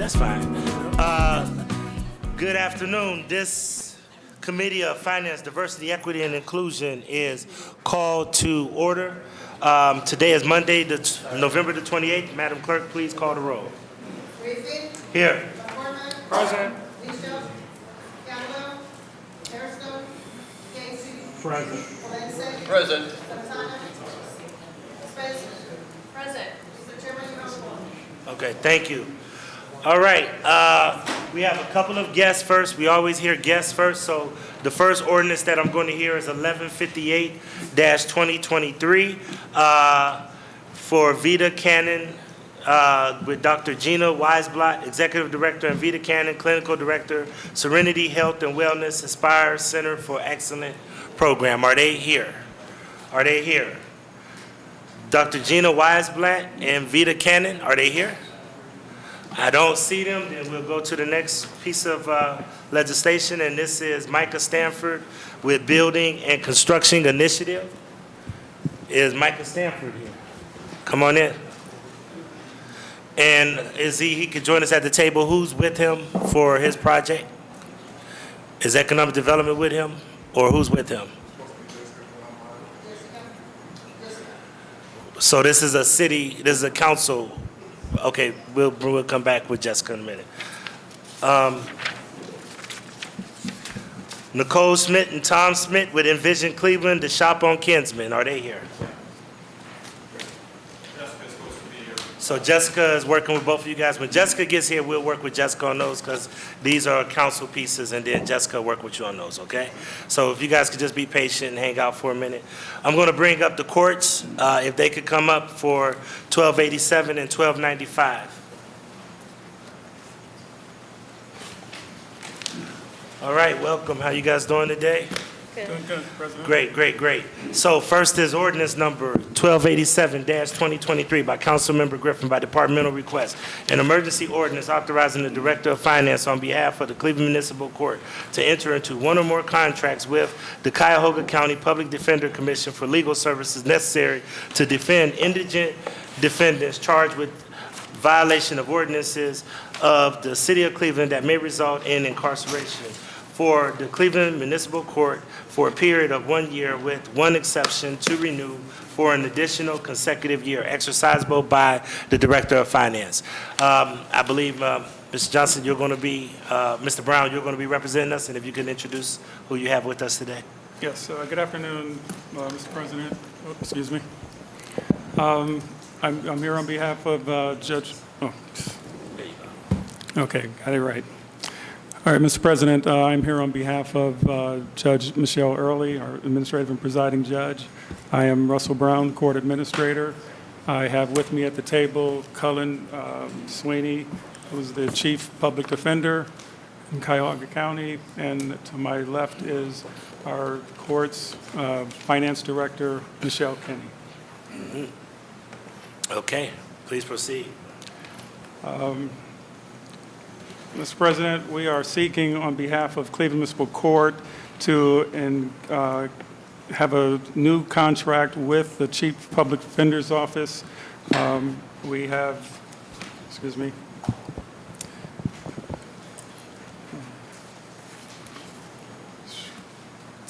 That's fine. Good afternoon. This Committee of Finance, Diversity, Equity, and Inclusion is called to order. Today is Monday, November the 28th. Madam Clerk, please call the roll. Rizzi. Here. McCormick. Present. Bishop. Gallo. Harrison. Casey. Present. Valencia. Present. Santana. Spencer. Present. Mr. Chairman, you have a quorum. Okay, thank you. All right, we have a couple of guests first. We always hear guests first, so the first ordinance that I'm going to hear is 1158-2023 for Vida Cannon with Dr. Gina Weisblatt, Executive Director, and Vida Cannon, Clinical Director, Serenity Health and Wellness Aspire Center for Excellent Program. Are they here? Are they here? Dr. Gina Weisblatt and Vida Cannon, are they here? I don't see them, then we'll go to the next piece of legislation, and this is Micah Stanford with Building and Construction Initiative. Is Micah Stanford here? Come on in. And is he could join us at the table. Who's with him for his project? Is Economic Development with him, or who's with him? So this is a city, this is a council. Okay, we'll come back with Jessica in a minute. Nicole Smith and Tom Smith with Envision Cleveland, the Shop on Kinsman, are they here? Jessica's supposed to be here. So Jessica is working with both of you guys. When Jessica gets here, we'll work with Jessica on those because these are council pieces, and then Jessica will work with you on those, okay? So if you guys could just be patient and hang out for a minute. I'm going to bring up the courts, if they could come up for 1287 and 1295. All right, welcome. How you guys doing today? Doing good, President. Great, great, great. So first is ordinance number 1287-2023 by Councilmember Griffin by departmental request. An emergency ordinance authorizing the Director of Finance on behalf of the Cleveland Municipal Court to enter into one or more contracts with the Cuyahoga County Public Defender Commission for legal services necessary to defend indigent defendants charged with violation of ordinances of the City of Cleveland that may result in incarceration for the Cleveland Municipal Court for a period of 1 year with one exception to renew for an additional consecutive year, exercisable by the Director of Finance. I believe, Mr. Johnson, you're going to be, Mr. Brown, you're going to be representing us, and if you can introduce who you have with us today. Yes, good afternoon, Mr. President. Oh, excuse me. I'm here on behalf of Judge, There you go. okay, got it right. All right, Mr. President, I'm here on behalf of Judge Michelle Early, our administrative and presiding judge. I am Russell Brown, court administrator. I have with me at the table Cullen Sweeney, who's the chief public defender in Cuyahoga County, and to my left is our court's finance director, Michelle Kenny. Okay, please proceed. Mr. President, we are seeking on behalf of Cleveland Municipal Court to have a new contract with the Chief Public Defender's Office. We have, excuse me.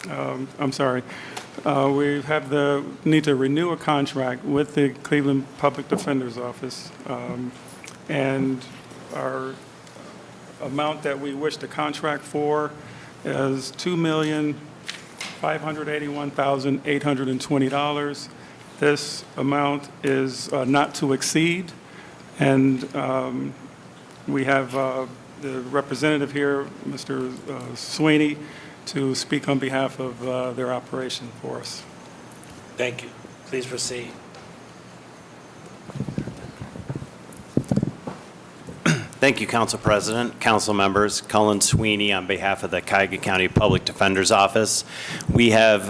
I'm sorry. We have need to renew a contract with the Cleveland Public Defender's Office. And our amount that we wish to contract for is $2,581,820. This amount is not to exceed, and we have the representative here, Mr. Sweeney, to speak on behalf of their operation for us. Thank you. Please proceed. Thank you, Council President, council members. Cullen Sweeney on behalf of the Cuyahoga County Public Defender's Office. We have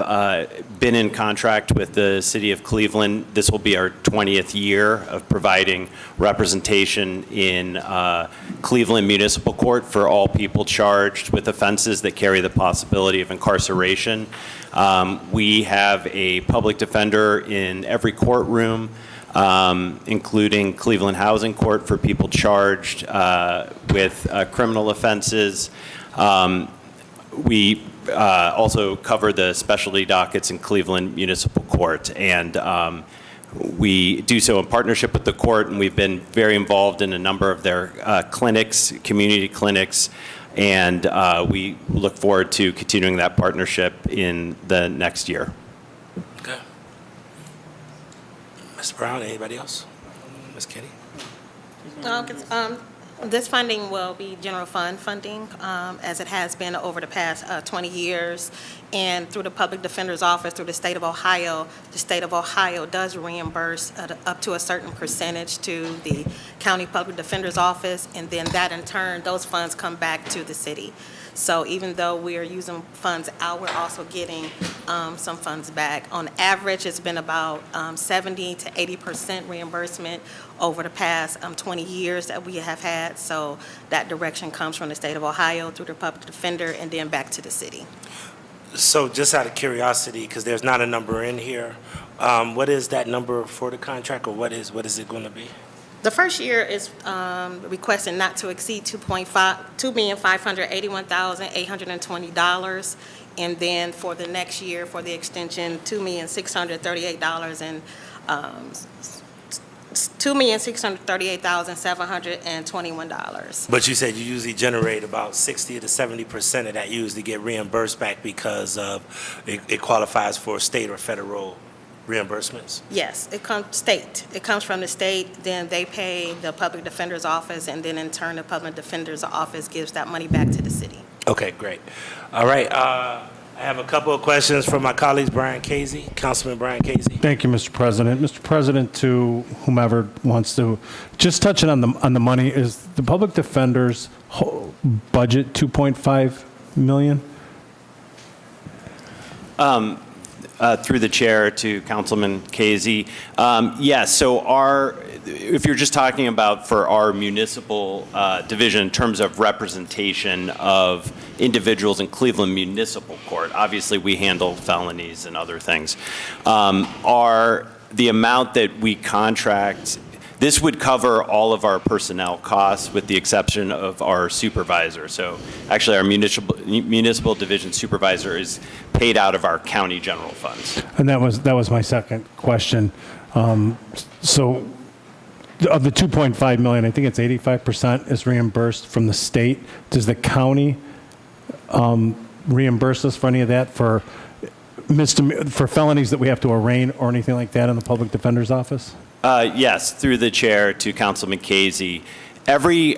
been in contract with the City of Cleveland. This will be our 20th year of providing representation in Cleveland Municipal Court for all people charged with offenses that carry the possibility of incarceration. We have a public defender in every courtroom, including Cleveland Housing Court for people charged with criminal offenses. We also cover the specialty dockets in Cleveland Municipal Court, and we do so in partnership with the court, and we've been very involved in a number of their clinics, community clinics, and we look forward to continuing that partnership in the next year. Okay. Ms. Brown, anybody else? Ms. Kenny? This funding will be general fund funding, as it has been over the past 20 years. And through the Public Defender's Office, through the state of Ohio does reimburse up to a certain percentage to the County Public Defender's Office, and then that in turn, those funds come back to the city. So even though we are using funds out, we're also getting some funds back. On average, it's been about 70 to 80% reimbursement over the past 20 years that we have had. So that direction comes from the state of Ohio through the public defender and then back to the city. So just out of curiosity, because there's not a number in here, what is that number for the contract, or what is it going to be? The first year is requesting not to exceed $2,581,820. And then for the next year, for the extension, $2,638,721. But you said you usually generate about 60 to 70% of that usually get reimbursed back because of it qualifies for state or federal reimbursements? Yes, it comes state. It comes from the state, then they pay the Public Defender's Office, and then in turn, the Public Defender's Office gives that money back to the city. Okay, great. All right, I have a couple of questions from my colleagues, Brian Casey, Councilman Brian Casey. Thank you, Mr. President. Mr. President, to whomever wants to, just touching on the money, is the public defender's budget $2.5 million? Through the chair to Councilman Casey. Yes, so if you're just talking about for our municipal division in terms of representation of individuals in Cleveland Municipal Court, obviously we handle felonies and other things. The amount that we contract, this would cover all of our personnel costs with the exception of our supervisor. So actually our municipal division supervisor is paid out of our county general funds. And that was my second question. So of the $2.5 million, I think it's 85% is reimbursed from the state. Does the county reimburse us for any of that for felonies that we have to arraign or anything like that in the public defender's office? Yes, through the chair to Councilman Casey. Every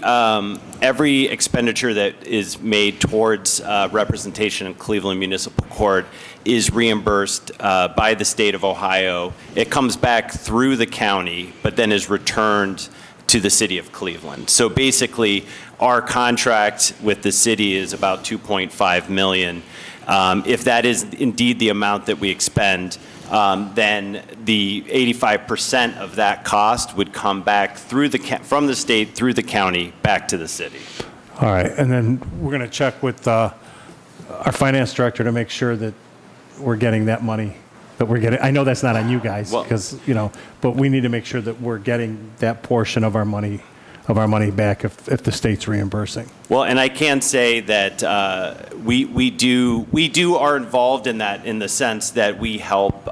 expenditure that is made towards representation in Cleveland Municipal Court is reimbursed by the state of Ohio. It comes back through the county, but then is returned to the city of Cleveland. So basically, our contract with the city is about $2.5 million. If that is indeed the amount that we expend, then the 85% of that cost would come back from the state through the county back to the city. All right, and then we're going to check with our finance director to make sure that we're getting that money that we're getting. I know that's not on you guys, because but we need to make sure that we're getting that portion of our money back if the state's reimbursing. Well, and I can say that we are involved in that in the sense that we help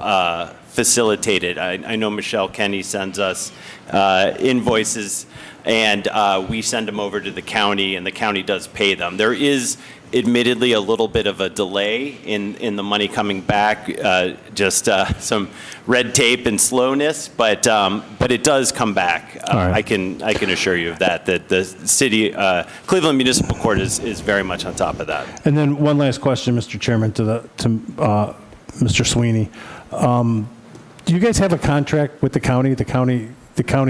facilitate it. I know Michelle Kenny sends us invoices, and we send them over to the county, and the county does pay them. There is admittedly a little bit of a delay in the money coming back, just some red tape and slowness, but it does come back. Right. I can assure you of that the city, Cleveland Municipal Court is very much on top of that. And then one last question, Mr. Chairman, to Mr. Sweeney. Do you guys have a contract with the county? The county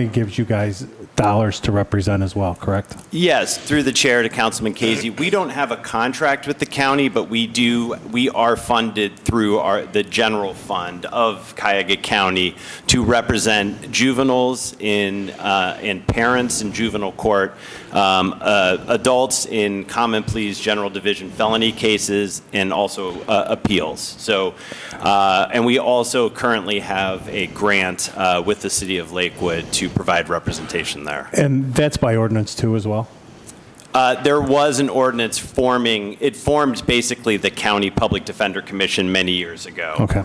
gives you guys dollars to represent as well, correct? Yes, through the chair to Councilman Casey. We don't have a contract with the county, but we are funded through the general fund of Cuyahoga County to represent juveniles and parents in juvenile court, adults in common pleas, general division felony cases, and also appeals. So, and we also currently have a grant with the city of Lakewood to provide representation there. And that's by ordinance too as well? There was an ordinance it formed basically the County Public Defender Commission many years ago. Okay.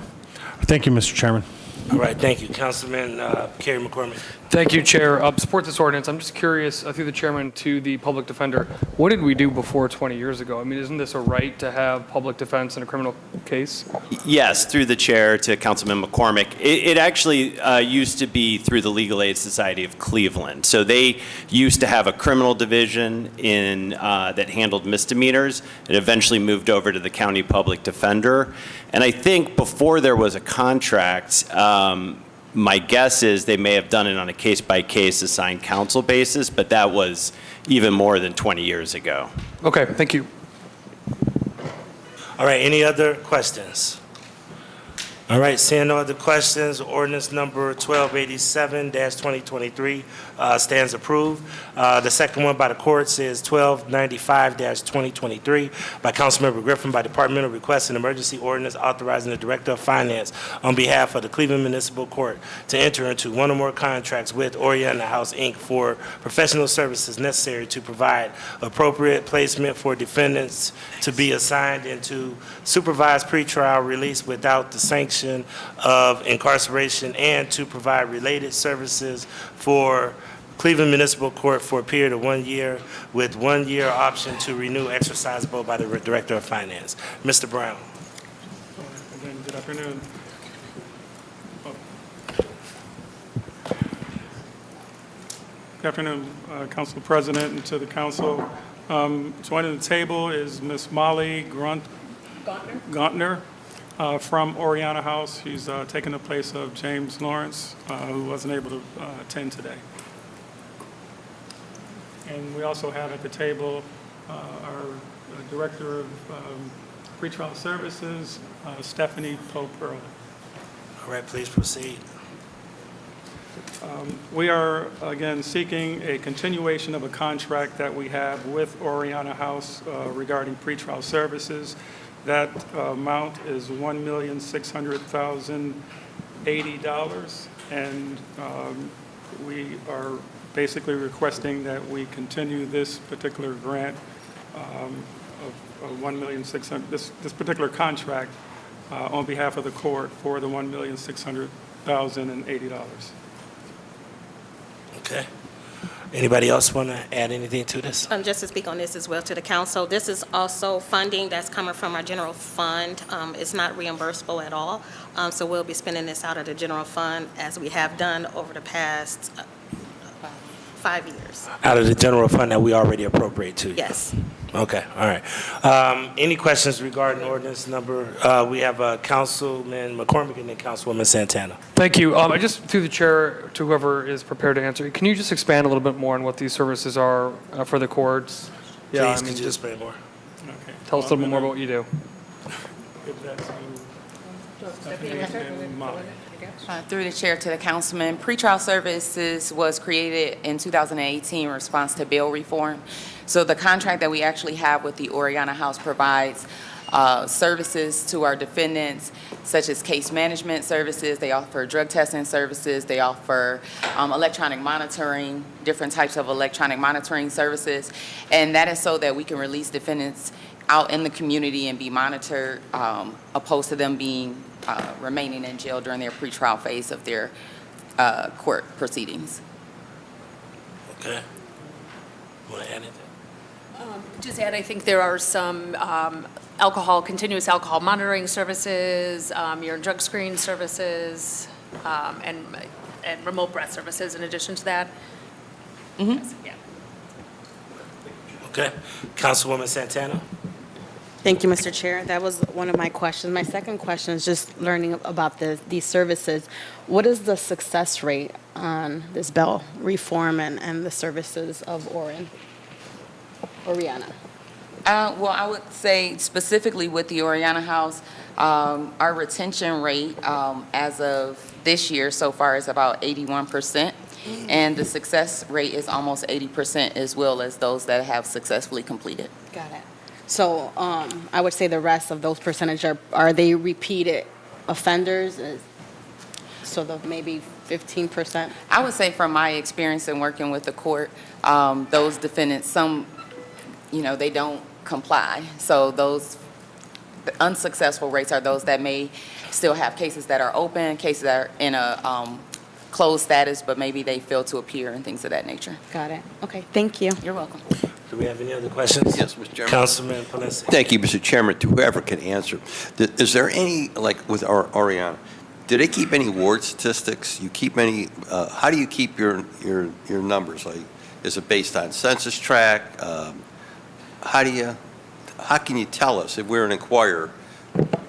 Thank you, Mr. Chairman. All right, thank you. Councilman Kerry McCormick. Thank you, Chair. Support this ordinance. I'm just curious, through the chairman to the public defender, what did we do before 20 years ago? I mean, isn't this a right to have public defense in a criminal case? Yes, through the chair to Councilman McCormick. It actually used to be through the Legal Aid Society of Cleveland. So they used to have a criminal division that handled misdemeanors. It eventually moved over to the county public defender. And I think before there was a contract, my guess is they may have done it on a case-by-case assigned counsel basis, but that was even more than 20 years ago. Okay, thank you. All right, any other questions? All right, seeing no other questions, ordinance number 1287-2023 stands approved. The second one by the courts is 1295-2023 by Councilmember Griffin by departmental request, an emergency ordinance authorizing the Director of Finance on behalf of the Cleveland Municipal Court to enter into one or more contracts with Oriana House, Inc. for professional services necessary to provide appropriate placement for defendants to be assigned into supervised pretrial release without the sanction of incarceration and to provide related services for Cleveland Municipal Court for a period of 1 year with 1 year option to renew exercisable by the Director of Finance. Mr. Brown. Again, good afternoon. Good afternoon, Council President, and to the council. Joining the table is Ms. Molly Gauntner from Oriana House. She's taking the place of James Lawrence, who wasn't able to attend today. And we also have at the table our Director of Pretrial Services, Stephanie Pope-Early. All right, please proceed. We are, again, seeking a continuation of a contract that we have with Oriana House regarding pretrial services. That amount is $1,600,080, and we are basically requesting that we continue this particular grant of $1,600,000, this particular contract on behalf of the court for the $1,600,080. Okay. Anybody else want to add anything to this? Just to speak on this as well to the council, this is also funding that's coming from our general fund. It's not reimbursable at all, so we'll be spending this out of the general fund as we have done over the past 5 years. Out of the general fund that we already appropriate to you? Yes. Okay, all right. Any questions regarding ordinance number? We have Councilman McCormick and then Councilwoman Santana. Thank you. I just, through the chair, to whoever is prepared to answer, can you just expand a little bit more on what these services are for the courts? Please, could you explain more? Okay. Tell us a little bit more about what you do. Give that to Stephanie and Molly. Through the chair to the councilman, pretrial services was created in 2018 in response to bail reform. So the contract that we actually have with the Oriana House provides services to our defendants, such as case management services. They offer drug testing services. They offer electronic monitoring, different types of electronic monitoring services. And that is so that we can release defendants out in the community and be monitored, opposed to them being remaining in jail during their pretrial phase of their court proceedings. Okay. Want to add anything? Just add, I think there are some continuous alcohol monitoring services, urine drug screen services, and remote breath services in addition to that. Mm-hmm. Yeah. Okay. Councilwoman Santana? Thank you, Mr. Chair. That was one of my questions. My second question is just learning about these services. What is the success rate on this Bell reform and the services of Oriana? Well, I would say specifically with the Oriana House, our retention rate as of this year so far is about 81%, and the success rate is almost 80% as well as those that have successfully completed. Got it. So I would say the rest of those percentage are they repeated offenders? So the maybe 15%? I would say from my experience in working with the court, those defendants, some, they don't comply. So those the unsuccessful rates are those that may still have cases that are open, cases that are in a closed status, but maybe they fail to appear and things of that nature. Got it. Okay, thank you. You're welcome. Do we have any other questions? Yes, Mr. Chairman. Councilman Palencia. Thank you, Mr. Chairman, to whoever can answer. Is there any, like with Oriana, do they keep any ward statistics? You keep any, how do you keep your numbers? Like, is it based on census tract? How can you tell us, if we're an inquirer,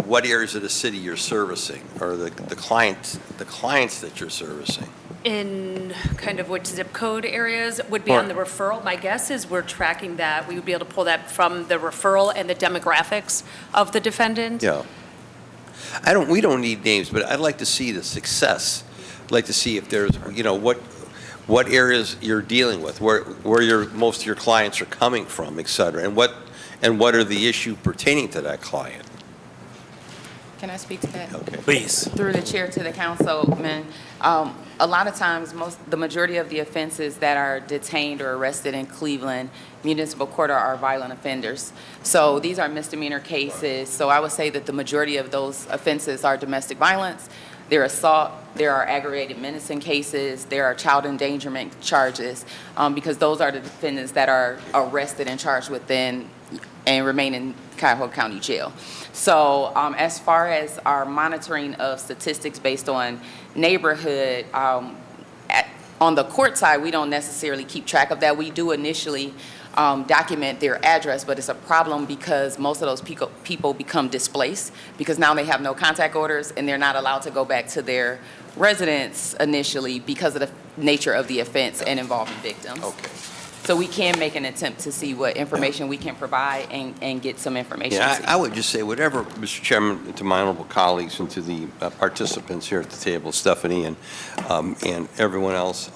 what areas of the city you're servicing, or the clients that you're servicing? In kind of which zip code areas would be on the referral. My guess is we're tracking that. We would be able to pull that from the referral and the demographics of the defendant. Yeah. We don't need names, but I'd like to see the success. I'd like to see if there's, what areas you're dealing with, where most of your clients are coming from, et cetera, and what are the issues pertaining to that client. Can I speak to that? Okay. Please. Through the chair to the councilman, a lot of times, the majority of the offenses that are detained or arrested in Cleveland Municipal Court are violent offenders. So these are misdemeanor cases. So I would say that the majority of those offenses are domestic violence, there assault, there are aggravated menacing cases, there are child endangerment charges, because those are the defendants that are arrested and charged within and remain in Cuyahoga County Jail. So as far as our monitoring of statistics based on neighborhood, on the court side, we don't necessarily keep track of that. We do initially document their address, but it's a problem because most of those people become displaced because now they have no contact orders and they're not allowed to go back to their residence initially because of the nature of the offense and involving victims. Okay. So we can make an attempt to see what information we can provide and get some information. Yeah, to you. I would just say whatever, Mr. Chairman, to my honorable colleagues and to the participants here at the table, Stephanie and everyone else,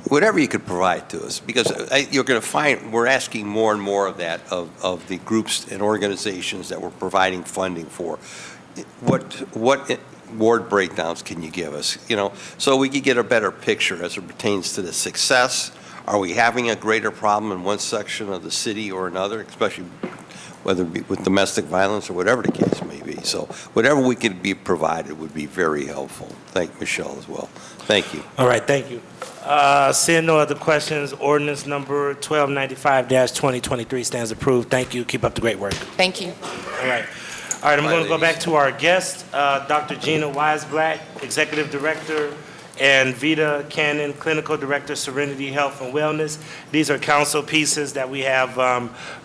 whatever you could provide to us, because you're going to find we're asking more and more of that of the groups and organizations that we're providing funding for. What ward breakdowns can you give us, so we can get a better picture as it pertains to the success? Are we having a greater problem in one section of the city or another, especially whether it be with domestic violence or whatever the case may be? So whatever we could be provided would be very helpful. Thank Michelle as well. Thank you. All right, thank you. Seeing no other questions, ordinance number 1295-2023 stands approved. Thank you. Keep up the great work. Thank you. All right. All right, I'm going to go back to our guest, Dr. Gina Weisblatt, Executive Director, and Vita Cannon, Clinical Director, Serenity Health and Wellness. These are council pieces that we have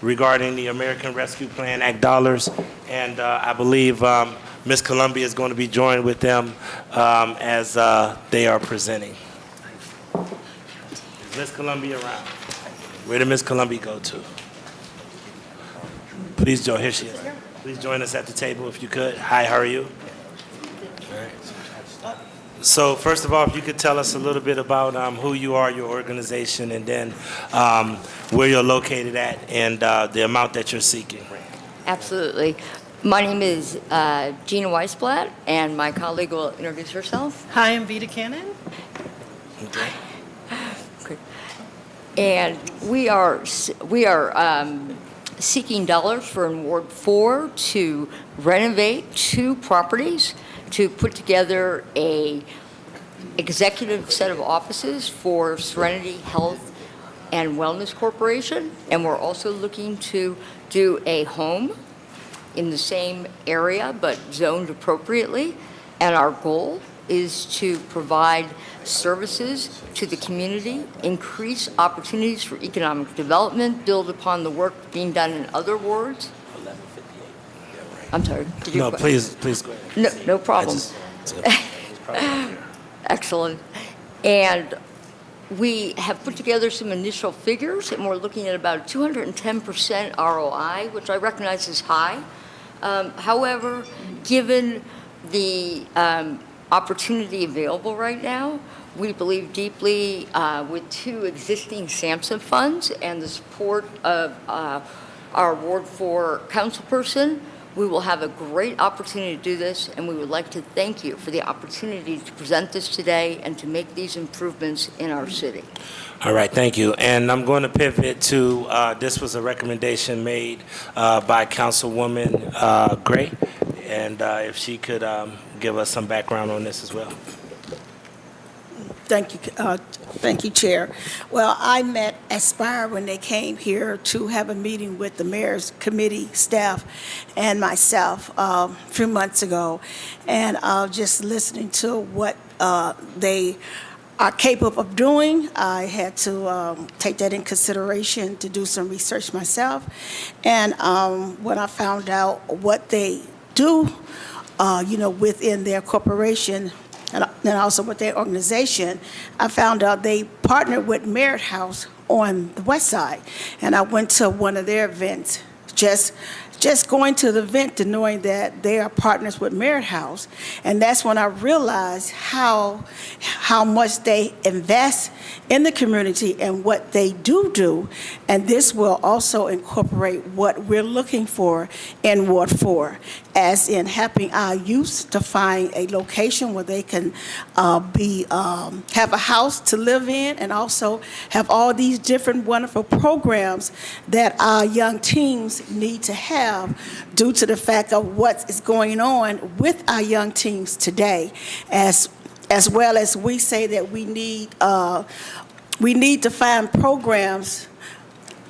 regarding the American Rescue Plan Act dollars, and I believe Ms. Columbia is going to be joined with them as they are presenting. Is Ms. Columbia around? Where did Ms. Columbia go to? Please join. Here she is. Please join us at the table if you could. Hi, how are you? All right. So first of all, if you could tell us a little bit about who you are, your organization, and then where you're located at and the amount that you're seeking. Absolutely. My name is Gina Weisblatt, and my colleague will introduce herself. Hi, I'm Vita Cannon. Okay. Okay. And we are seeking dollars for Ward 4 to renovate 2 properties, to put together a executive set of offices for Serenity Health and Wellness Corporation. And we're also looking to do a home in the same area, but zoned appropriately. And our goal is to provide services to the community, increase opportunities for economic development, build upon the work being done in other wards. I'm sorry. Did you- No, please go ahead. No problem. Excellent. And we have put together some initial figures, and we're looking at about 210% ROI, which I recognize is high. However, given the opportunity available right now, we believe deeply with 2 existing SAMHSA funds and the support of our Ward 4 councilperson, we will have a great opportunity to do this, and we would like to thank you for the opportunity to present this today and to make these improvements in our city. All right, thank you. And I'm going to pivot to, this was a recommendation made by Councilwoman Gray, and if she could give us some background on this as well. Thank you, Chair. Well, I met Aspire when they came here to have a meeting with the mayor's committee staff and myself a few months ago, and just listening to what they are capable of doing, I had to take that in consideration to do some research myself. And when I found out what they do, within their corporation, and also with their organization, I found out they partnered with Merit House on the west side. And I went to one of their events, just going to the event and knowing that they are partners with Merit House. And that's when I realized how much they invest in the community and what they do. And this will also incorporate what we're looking for in Ward 4, as in helping our youth to find a location where they can have a house to live in, and also have all these different wonderful programs that our young teens need to have due to the fact of what is going on with our young teens today, as well as we say that we need to find programs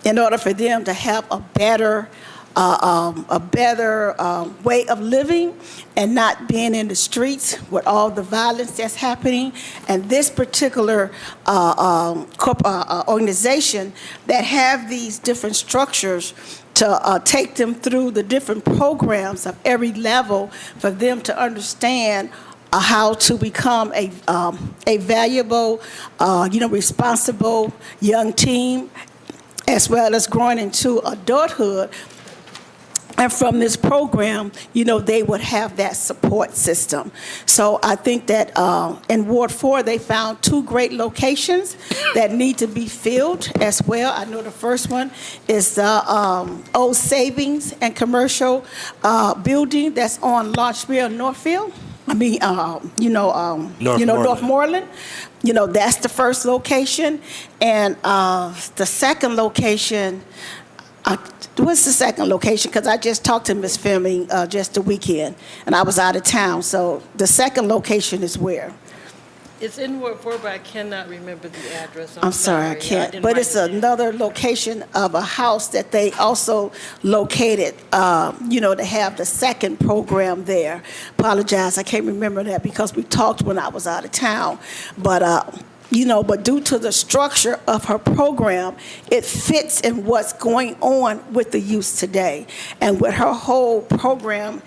in order for them to have a better way of living and not being in the streets with all the violence that's happening. And this particular organization that have these different structures to take them through the different programs of every level for them to understand how to become a valuable, responsible young teen, as well as growing into adulthood. And from this program, they would have that support system. So I think that in Ward 4, they found 2 great locations that need to be filled as well. I know the first one is the old Savings and Commercial building that's on Launchville, Northfield. Northmoreland. That's the first location. And the second location, what's the second location? Because I just talked to Ms. Fleming just the weekend, and I was out of town. So the second location is where? It's in Ward 4, but I cannot remember the address. I'm sorry, I can't. But it's another location of a house that they also located, to have the second program there. Apologize, I can't remember that because we talked when I was out of town. But due to the structure of her program, it fits in what's going on with the youth today. And with her whole program,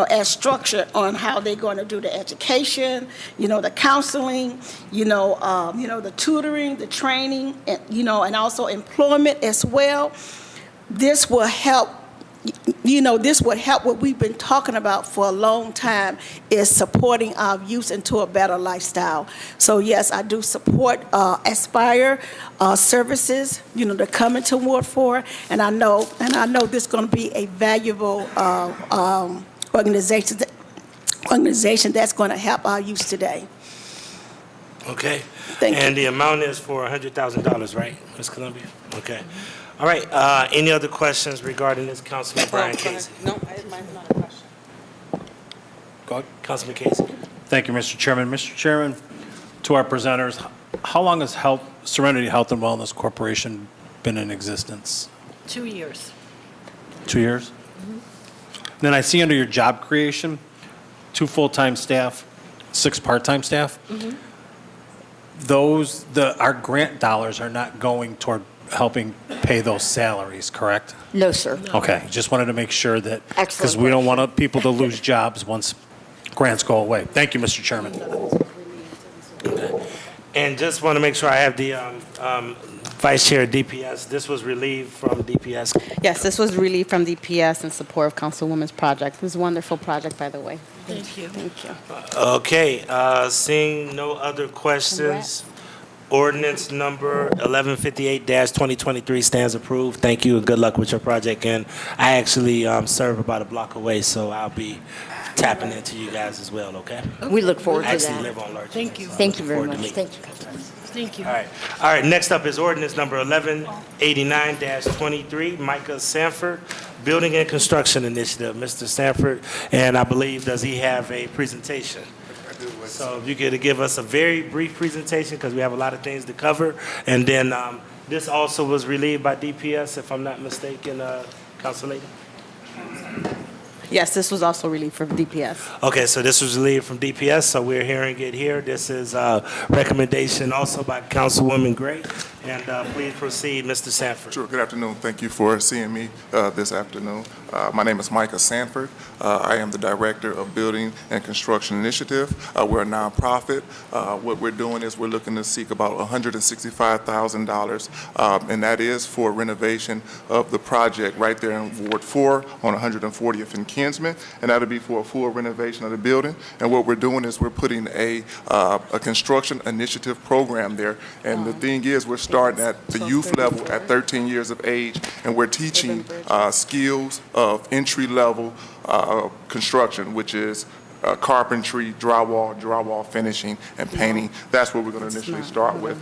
as structured on how they're going to do the education, the counseling, the tutoring, the training, and also employment as well. This will help. This would help what we've been talking about for a long time, is supporting our youth into a better lifestyle. So yes, I do support Aspire services, to come into Ward 4, and I know this is going to be a valuable organization that's going to help our youth today. Okay. Thank you. And the amount is for $100,000, right, Ms. Columbia? Okay. All right, any other questions regarding this, Councilman Brian Casey? No, mine's not a question. Go ahead, Councilman Casey. Thank you, Mr. Chairman. Mr. Chairman, to our presenters, how long has Serenity Health and Wellness Corporation been in existence? 2 years. 2 years? Then I see under your job creation, 2 full-time staff, 6 part-time staff. Our grant dollars are not going toward helping pay those salaries, correct? No, sir. Okay, just wanted to make sure that, because Excellent we don't want people to lose jobs once grants go away. Thank you, Mr. Chairman. And just want to make sure I have the Vice Chair of DPS. This was relieved from DPS. Yes, this was relief from DPS in support of Councilwoman's project. It was a wonderful project, by the way. Thank you. Thank you. Okay, seeing no other questions, ordinance number 1158-2023 stands approved. Thank you and good luck with your project. And I actually serve about a block away, so I'll be tapping into you guys as well, okay? We look forward I to actually that. live on Lurch. Thank you. Thank you very Forward to much. meet. Thank you, Councilman. Thank you. All right, next up is ordinance number 1189-23, Micah Sanford, Building and Construction Initiative. Mr. Sanford, and I believe, does he have a presentation? So if you could give us a very brief presentation, because we have a lot of things to cover. And then this also was relieved by DPS, if I'm not mistaken, Council Lady? Yes, this was also relief from DPS. Okay, so this was relieved from DPS, so we're hearing it here. This is a recommendation also by Councilwoman Gray. And please proceed, Mr. Sanford. Sure, good afternoon. Thank you for seeing me this afternoon. My name is Micah Sanford. I am the Director of Building and Construction Initiative. We're a nonprofit. What we're doing is we're looking to seek about $165,000, and that is for renovation of the project right there in Ward 4 on 140th and Kinsman, and that'll be for a full renovation of the building. And what we're doing is we're putting a construction initiative program there, and the thing is we're starting at the youth level at 13 years of age, and we're teaching skills of entry-level construction, which is carpentry, drywall finishing, and painting. That's what we're going to initially start with.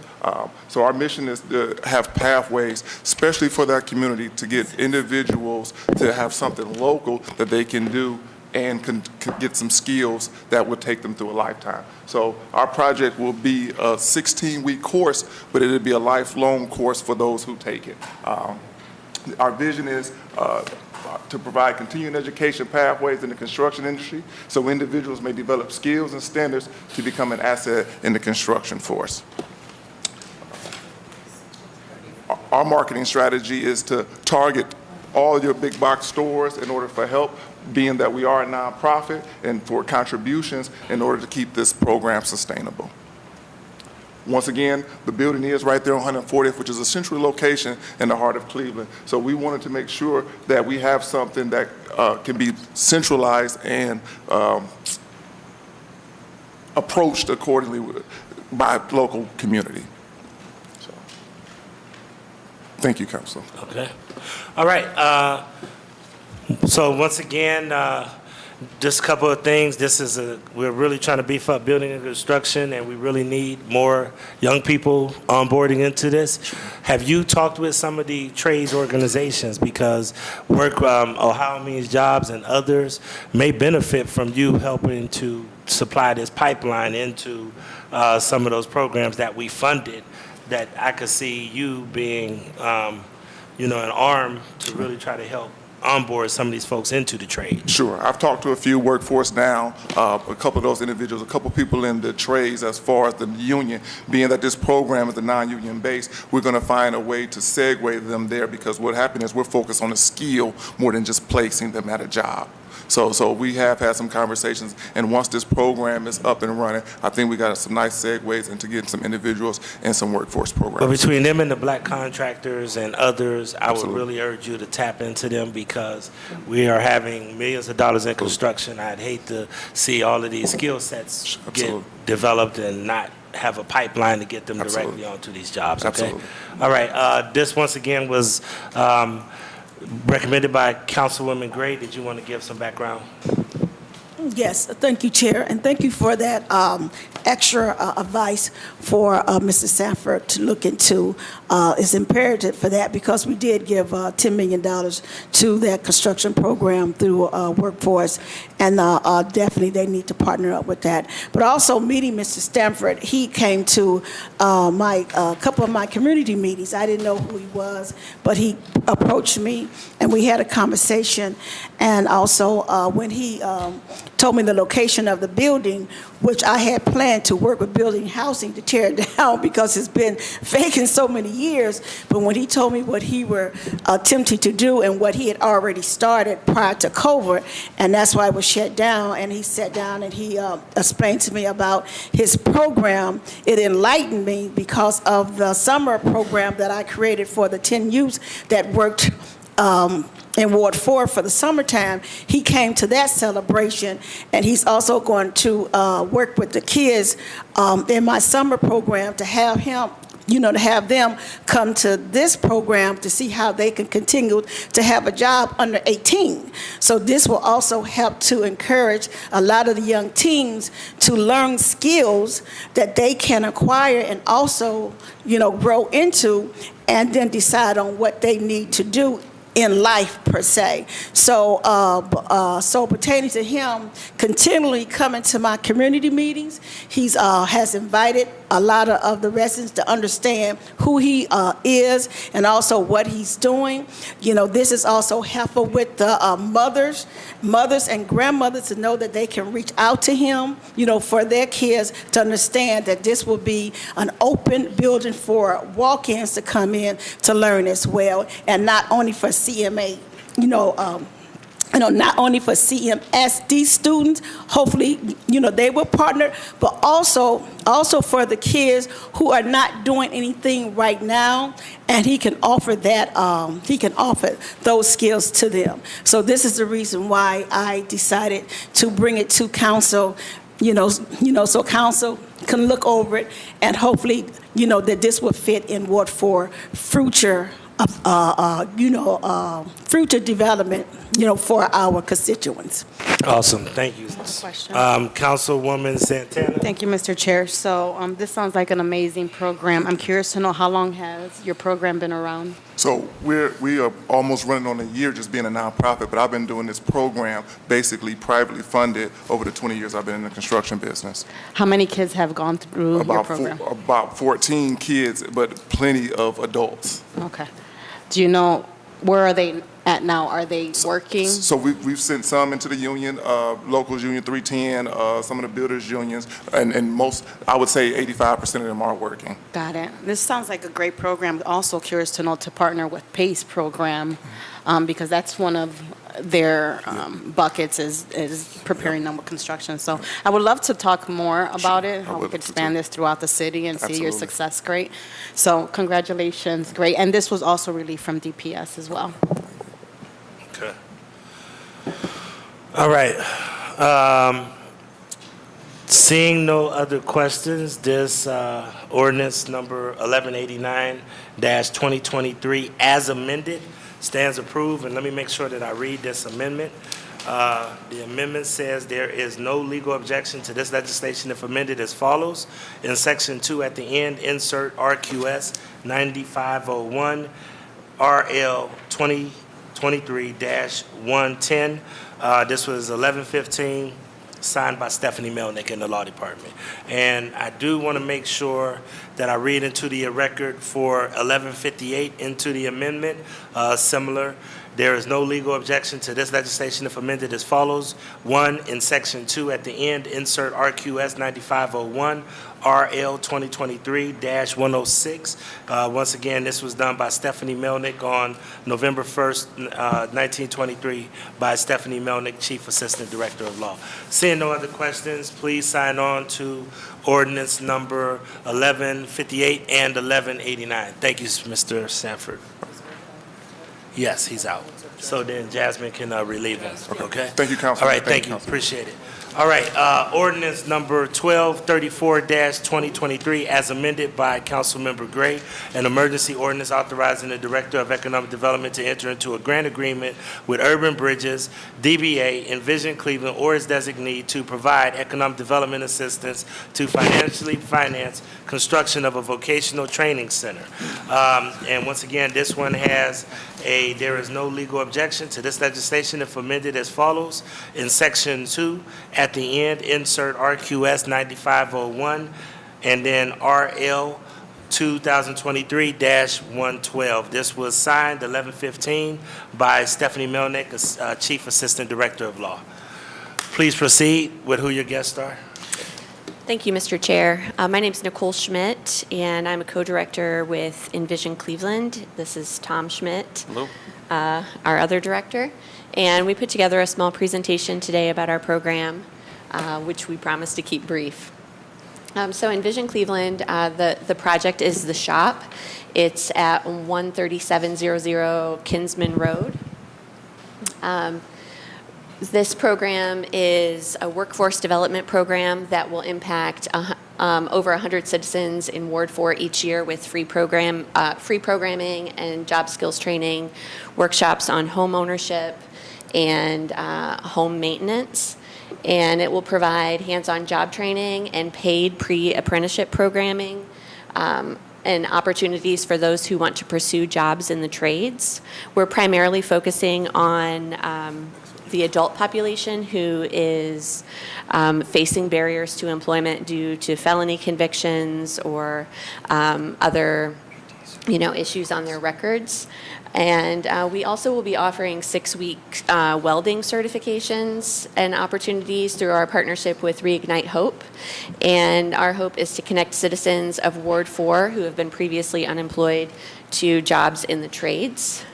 So our mission is to have pathways, especially for that community, to get individuals to have something local that they can do and can get some skills that will take them through a lifetime. So our project will be a 16-week course, but it'll be a lifelong course for those who take it. Our vision is to provide continuing education pathways in the construction industry so individuals may develop skills and standards to become an asset in the construction force. Our marketing strategy is to target all your big box stores in order for help, being that we are a nonprofit, and for contributions in order to keep this program sustainable. Once again, the building is right there on 140th, which is a central location in the heart of Cleveland. So we wanted to make sure that we have something that can be centralized and approached accordingly by local community. So, thank you, Council. Okay. All right. So once again, just a couple of things. We're really trying to beef up building and construction, and we really need more young people onboarding into this. Have you talked with some of the trades organizations? Because Ohio Means Jobs and others may benefit from you helping to supply this pipeline into some of those programs that we funded, that I could see you being, an arm to really try to help onboard some of these folks into the trade. Sure. I've talked to a few Workforce Now, a couple of those individuals, a couple people in the trades as far as the union. Being that this program is a non-union base, we're going to find a way to segue them there, because what happened is we're focused on a skill more than just placing them at a job. So we have had some conversations, and once this program is up and running, I think we got some nice segues into getting some individuals in some workforce programs. But between them and the black contractors and others, I would Absolutely. really urge you to tap into them, because we are having millions of dollars in construction. I'd hate to see all of these skill sets get Absolutely. developed and not have a pipeline to get them directly Absolutely. onto these jobs, okay? Absolutely. All right, this once again was recommended by Councilwoman Gray. Did you want to give some background? Yes, thank you, Chair, and thank you for that extra advice for Mr. Sanford to look into. It's imperative for that, because we did give $10 million to that construction program through Workforce, and definitely they need to partner up with that. But also meeting Mr. Sanford, he came to a couple of my community meetings. I didn't know who he was, but he approached me, and we had a conversation. And also when he told me the location of the building, which I had planned to work with Building Housing to tear it down because it's been vacant so many years. But when he told me what he were attempting to do and what he had already started prior to COVID, and that's why it was shut down, and he sat down and he explained to me about his program, it enlightened me because of the summer program that I created for the 10 youths that worked in Ward 4 for the summertime. He came to that celebration, and he's also going to work with the kids in my summer program to have him, to have them come to this program to see how they can continue to have a job under 18. So this will also help to encourage a lot of the young teens to learn skills that they can acquire and also, grow into, and then decide on what they need to do in life per se. So pertaining to him continually coming to my community meetings, he's has invited a lot of the residents to understand who he is and also what he's doing. This is also helpful with the mothers and grandmothers to know that they can reach out to him, for their kids to understand that this will be an open building for walk-ins to come in to learn as well, and not only for CMA, not only for CMSD students, hopefully, they will partner, but also for the kids who are not doing anything right now, and he can offer that, he can offer those skills to them. So this is the reason why I decided to bring it to council, so council can look over it, and hopefully, that this will fit in Ward 4 future future development, for our constituents. Awesome, thank you. Question. Councilwoman Santana? Thank you, Mr. Chair. So this sounds like an amazing program. I'm curious to know, how long has your program been around? So we are almost running on a year just being a nonprofit, but I've been doing this program basically privately funded over the 20 years I've been in the construction business. How many kids have gone through your program? About 14 kids, but plenty of adults. Okay. Do you know, where are they at now? Are they working? So we've sent some into the union, Locals Union 310, some of the builders unions, and most, I would say 85% of them are working. Got it. This sounds like a great program. Also curious to know to partner with PACE program, because that's one of their buckets is preparing them with construction. So I would love to talk more about it, how we could expand this throughout the city and see your success. Great. So congratulations. Great. And this was also relief from DPS as well. Okay. All right. Seeing no other questions, this ordinance number 1189-2023 as amended stands approved. And let me make sure that I read this amendment. The amendment says there is no legal objection to this legislation if amended as follows. In section 2 at the end, insert RQS 9501 RL 2023-110. This was 1115, signed by Stephanie Melnick in the law department. And I do want to make sure that I read into the record for 1158 into the amendment, similar. There is no legal objection to this legislation if amended as follows. 1, in section 2 at the end, insert RQS 9501 RL 2023-106. Once again, this was done by Stephanie Melnick on November 1st, 1923 by Stephanie Melnick, Chief Assistant Director of Law. Seeing no other questions, please sign on to ordinance number 1158 and 1189. Thank you, Mr. Sanford. Yes, he's out. So then Jasmine can relieve him, okay? Thank you, Councilman. All right, thank you, appreciate it. All right, ordinance number 1234-2023 as amended by Councilmember Gray, an emergency ordinance authorizing the Director of Economic Development to enter into a grant agreement with Urban Bridges, DBA, Envision Cleveland, or its designee to provide economic development assistance to financially finance construction of a vocational training center. And once again, this one has there is no legal objection to this legislation if amended as follows. In section 2, at the end, insert RQS 9501 and then RL 2023-112. This was signed 1115 by Stephanie Melnick, Chief Assistant Director of Law. Please proceed with who your guests are. Thank you, Mr. Chair. My name is Nicole Schmidt, and I'm a co-director with Envision Cleveland. This is Tom Schmidt, our other director. And we put together a small presentation today about our program, which we promise to keep brief. So Envision Cleveland, the project is The Shop. It's at 13700 Kinsman Road. This program is a workforce development program that will impact over 100 citizens in Ward 4 each year with free programming and job skills training, workshops on home ownership and home maintenance. And it will provide hands-on job training and paid pre-apprenticeship programming and opportunities for those who want to pursue jobs in the trades. We're primarily focusing on the adult population who is facing barriers to employment due to felony convictions or other, issues on their records. And we also will be offering 6-week welding certifications and opportunities through our partnership with Reignite Hope. And our hope is to connect citizens of Ward 4 who have been previously unemployed to jobs in the trades.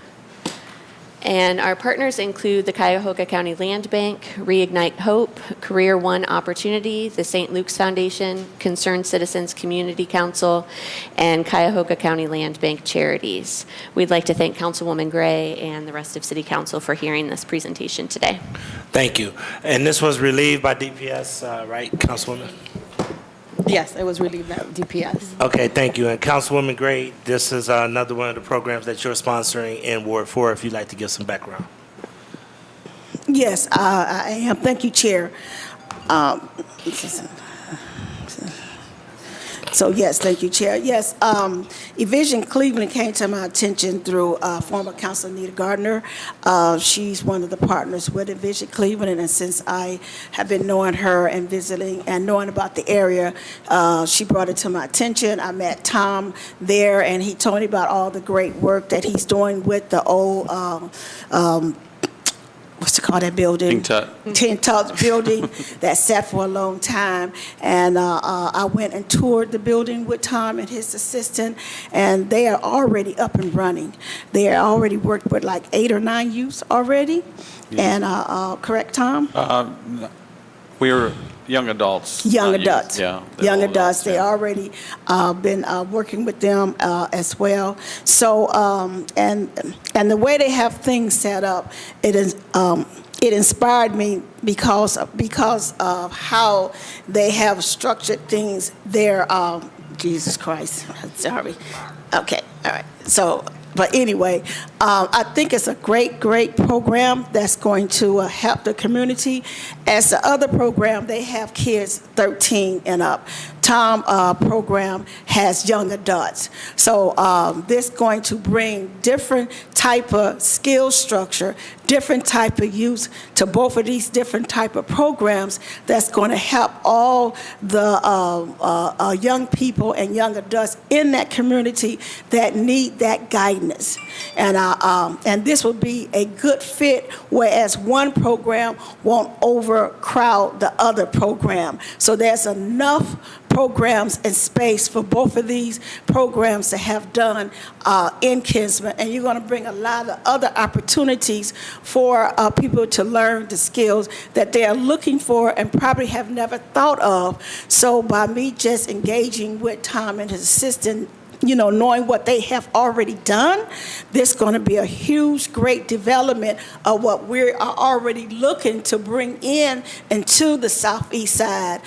And our partners include the Cuyahoga County Land Bank, Reignite Hope, Career One Opportunity, the St. Luke's Foundation, Concerned Citizens Community Council, and Cuyahoga County Land Bank Charities. We'd like to thank Councilwoman Gray and the rest of City Council for hearing this presentation today. Thank you. And this was relieved by DPS, right, Councilwoman? Yes, it was relieved by DPS. Okay, thank you. And Councilwoman Gray, this is another one of the programs that you're sponsoring in Ward 4, if you'd like to give some background. Yes, I am. Thank you, Chair. So yes, thank you, Chair. Yes, Envision Cleveland came to my attention through former Councilor Nita Gardner. She's one of the partners with Envision Cleveland, and since I have been knowing her and visiting and knowing about the area, she brought it to my attention. I met Tom there, and he told me about all the great work that he's doing with the old what's it called, that building? Tin Tut building that sat for a long time. And I went and toured the building with Tom and his assistant, and they are already up and running. They are already worked with like 8 or 9 youths already. Yeah. And correct, Tom? We're young adults. Young adults. Yeah. Young adults. They already been working with them as well. So, and the way they have things set up, it inspired me because of how they have structured things there. Jesus Christ. Sorry. Okay. All right. So, but anyway, I think it's a great program that's going to help the community. As the other program, they have kids 13 and up. Tom program has young adults. So this going to bring different type of skill structure, different type of use to both of these different type of programs that's going to help all the young people and young adults in that community that need that guidance. And this will be a good fit, whereas one program won't overcrowd the other program. So there's enough programs and space for both of these programs to have done in Kinsman, and you're going to bring a lot of other opportunities for people to learn the skills that they are looking for and probably have never thought of. So by me just engaging with Tom and his assistant, knowing what they have already done, this is going to be a huge, great development of what we are already looking to bring into the southeast side,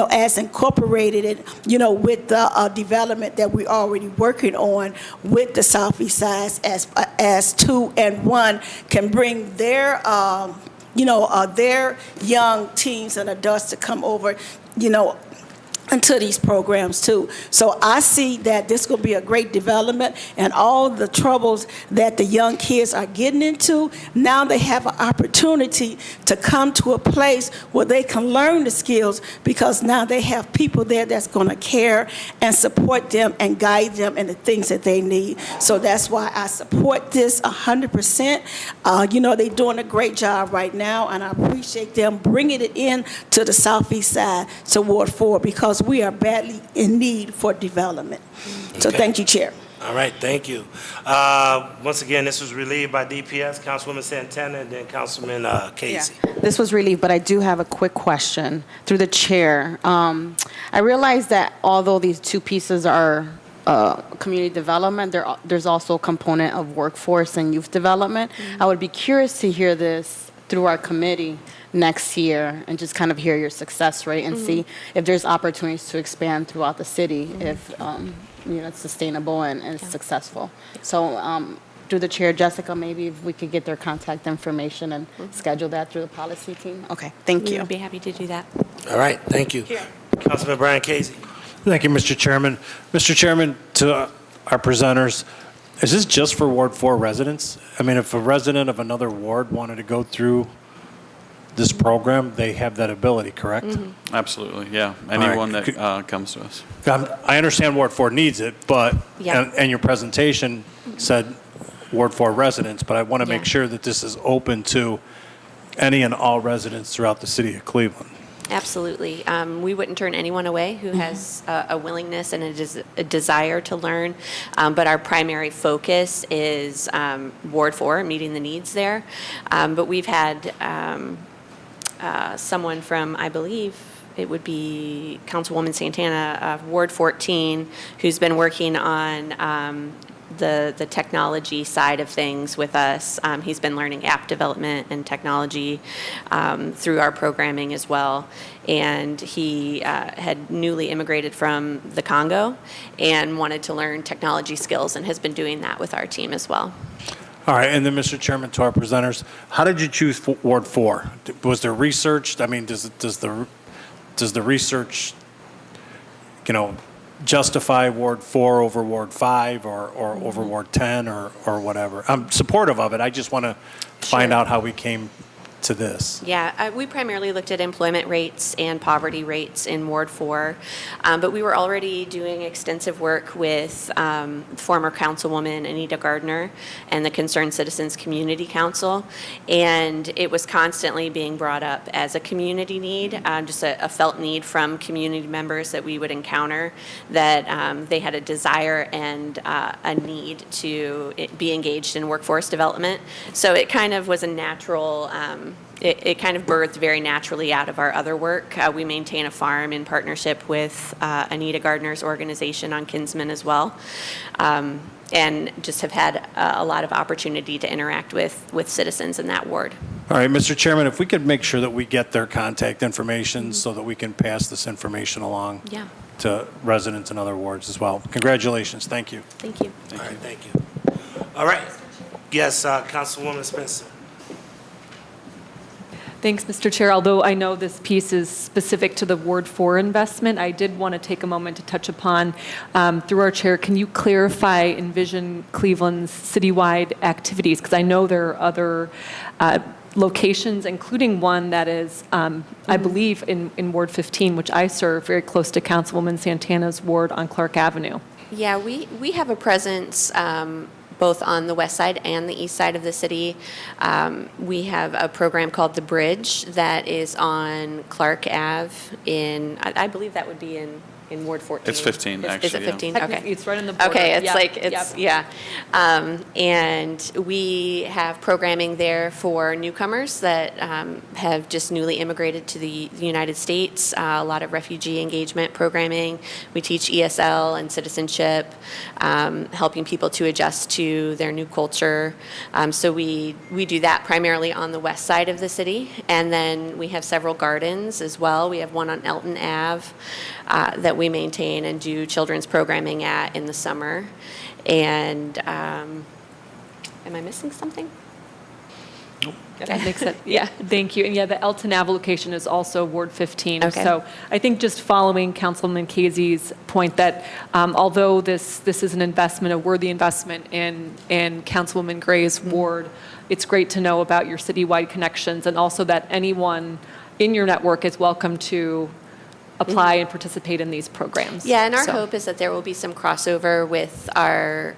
as incorporated it, with the development that we're already working on with the southeast side, as 2 and 1 can bring their, their young teens and adults to come over, into these programs too. So I see that this will be a great development, and all the troubles that the young kids are getting into, now they have an opportunity to come to a place where they can learn the skills, because now they have people there that's going to care and support them and guide them in the things that they need. So that's why I support this 100%. They're doing a great job right now, and I appreciate them bringing it in to the southeast side, to Ward 4, because we are badly in need for development. So Okay. thank you, Chair. All right, thank you. Once again, this was relieved by DPS, Councilwoman Santana, and then Councilman Casey. This was relieved, but I do have a quick question through the chair. I realize that although these two pieces are community development, there's also a component of workforce and youth development. I would be curious to hear this through our committee next year and just kind of hear your success rate and see if there's opportunities to expand throughout the city if it's sustainable and it's successful. So through the chair, Jessica, maybe if we could get their contact information and schedule that through the policy team. Okay, thank We you. would be happy to do that. All right, thank you. Councilman Brian Casey. Thank you, Mr. Chairman. Mr. Chairman, to our presenters, is this just for Ward 4 residents? I mean, if a resident of another ward wanted to go through this program, they have that ability, correct? Absolutely, yeah. right. Anyone that comes to us. I understand Ward 4 needs it, but, Yeah. and your presentation said Ward 4 residents, but I want to make Yeah. sure that this is open to any and all residents throughout the city of Cleveland. Absolutely. We wouldn't turn anyone away who has a willingness and a desire to learn, but our primary focus is Ward 4, meeting the needs there. But we've had someone from, I believe, it would be Councilwoman Santana of Ward 14, who's been working on the technology side of things with us. He's been learning app development and technology through our programming as well. And he had newly immigrated from the Congo and wanted to learn technology skills and has been doing that with our team as well. All right, and then, Mr. Chairman, to our presenters, how did you choose Ward 4? Was there research? I mean, does the research, justify Ward 4 over Ward 5 or over Ward 10 or whatever? I'm supportive of it. I just want to find out how we came to this. Yeah, we primarily looked at employment rates and poverty rates in Ward 4, but we were already doing extensive work with former Councilwoman Anita Gardner and the Concerned Citizens Community Council, and it was constantly being brought up as a community need, just a felt need from community members that we would encounter, that they had a desire and a need to be engaged in workforce development. So it kind of was a natural it kind of birthed very naturally out of our other work. We maintain a farm in partnership with Anita Gardner's organization on Kinsman as well, and just have had a lot of opportunity to interact with citizens in that ward. All right, Mr. Chairman, if we could make sure that we get their contact information so that we can pass this information along Yeah, to residents in other wards as well. Congratulations. Thank you. thank you. All right, thank you. All right. Yes, Councilwoman Spencer. Thanks, Mr. Chair. Although I know this piece is specific to the Ward 4 investment, I did want to take a moment to touch upon, through our chair, can you clarify Envision Cleveland's citywide activities? Because I know there are other locations, including one that is, I believe, in Ward 15, which I serve, very close to Councilwoman Santana's ward on Clark Avenue. Yeah, we have a presence both on the west side and the east side of the city. We have a program called The Bridge that is on Clark Ave I believe that would be in Ward 14. It's 15, actually. Is it 15? Technically, Okay. it's right on the border. Okay, it's Yep, yep. yeah. And we have programming there for newcomers that have just newly immigrated to the United States, a lot of refugee engagement programming. We teach ESL and citizenship, helping people to adjust to their new culture. So we do that primarily on the west side of the city. And then we have several gardens as well. We have one on Elton Ave that we maintain and do children's programming at in the summer. And am I missing something? That makes sense. Yeah, thank you. And yeah, the Elton Ave location is also Ward 15. Okay. So I think just following Councilman Casey's point that although this is an investment, a worthy investment in Councilwoman Gray's ward, it's great to know about your citywide connections and also that anyone in your network is welcome to apply and participate in these programs. Yeah, and our So- hope is that there will be some crossover with our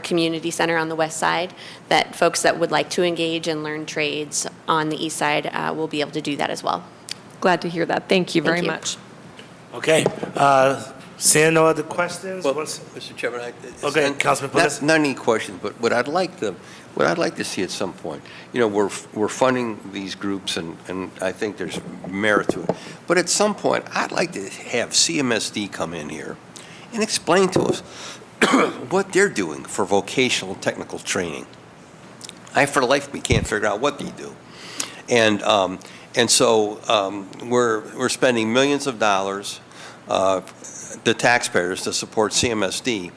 community center on the west side, that folks that would like to engage and learn trades on the east side will be able to do that as well. Glad to hear that. Thank you very Thank you. much. Okay, seeing no other questions? Well, once- Mr. Chairman, Okay, Councilman Pulis. Not any questions, but what I'd like to see at some point, we're funding these groups, and I think there's merit to it. But at some point, I'd like to have CMSD come in here and explain to us what they're doing for vocational and technical training. I, for the life of me, can't figure out what they do. And so we're spending millions of dollars, the taxpayers, to support CMSD,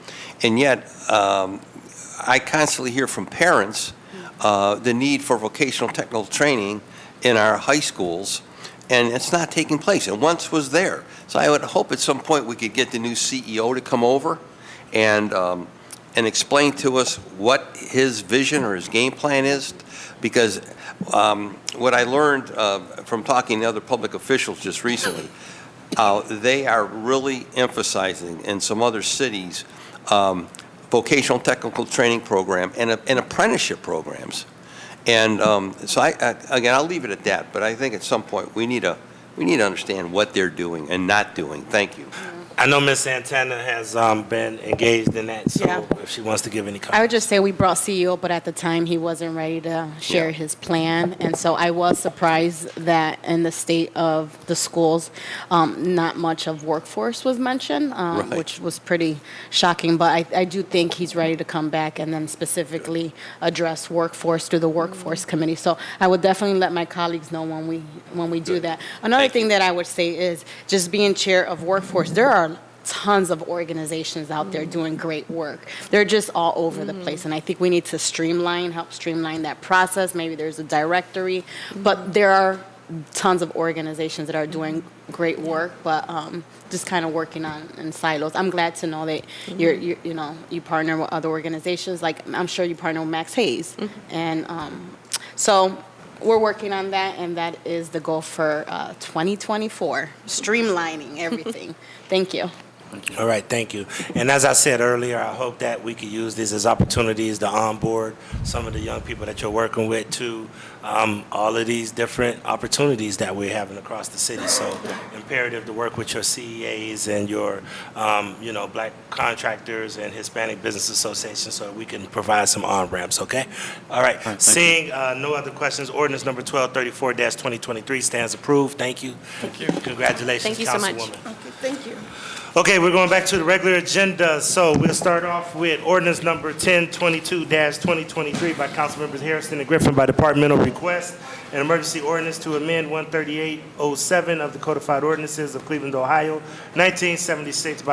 and yet I constantly hear from parents the need for vocational technical training in our high schools, and it's not taking place. It once was there. So I would hope at some point we could get the new CEO to come over and explain to us what his vision or his game plan is, because what I learned from talking to other public officials just recently, they are really emphasizing in some other cities vocational technical training program and apprenticeship programs. And so again, I'll leave it at that, but I think at some point we need to understand what they're doing and not doing. Thank you. I know Ms. Santana has been engaged in that, so Yeah. if she wants to give any I comments. would just say we brought CEO, but at the time, he wasn't ready to share his plan. And so I was surprised that in the state of the schools, not much of workforce was mentioned, which was pretty shocking. But I do think he's ready to come back and then specifically address workforce through the workforce committee. So I would definitely let my colleagues know when we do that. Another thing that I would say is just being chair of workforce, there are tons of organizations out there doing great work. They're just all over the place, and I think we need to help streamline that process. Maybe there's a directory, but there are tons of organizations that are doing great work, but just kind of working on in silos. I'm glad to know that you partner with other organizations. Like I'm sure you partner with Max Hayes, and so we're working on that, and that is the goal for 2024, streamlining everything. Thank you. All right, thank you. And as I said earlier, I hope that we could use these as opportunities to onboard some of the young people that you're working with to all of these different opportunities that we're having across the city. So imperative to work with your CEAs and your, Black Contractors and Hispanic Business Association so we can provide some on-ramps, okay? All right, seeing no other questions, ordinance number 1234-2023 stands approved. Thank you. Thank you. Congratulations, Thank you so much. Councilwoman. Okay, thank you. Okay, we're going back to the regular agenda. So we'll start off with ordinance number 1022-2023 by Councilmembers Harrison and Griffin by departmental request. An emergency ordinance to amend 13807 of the Codified Ordinances of Cleveland, Ohio, 1976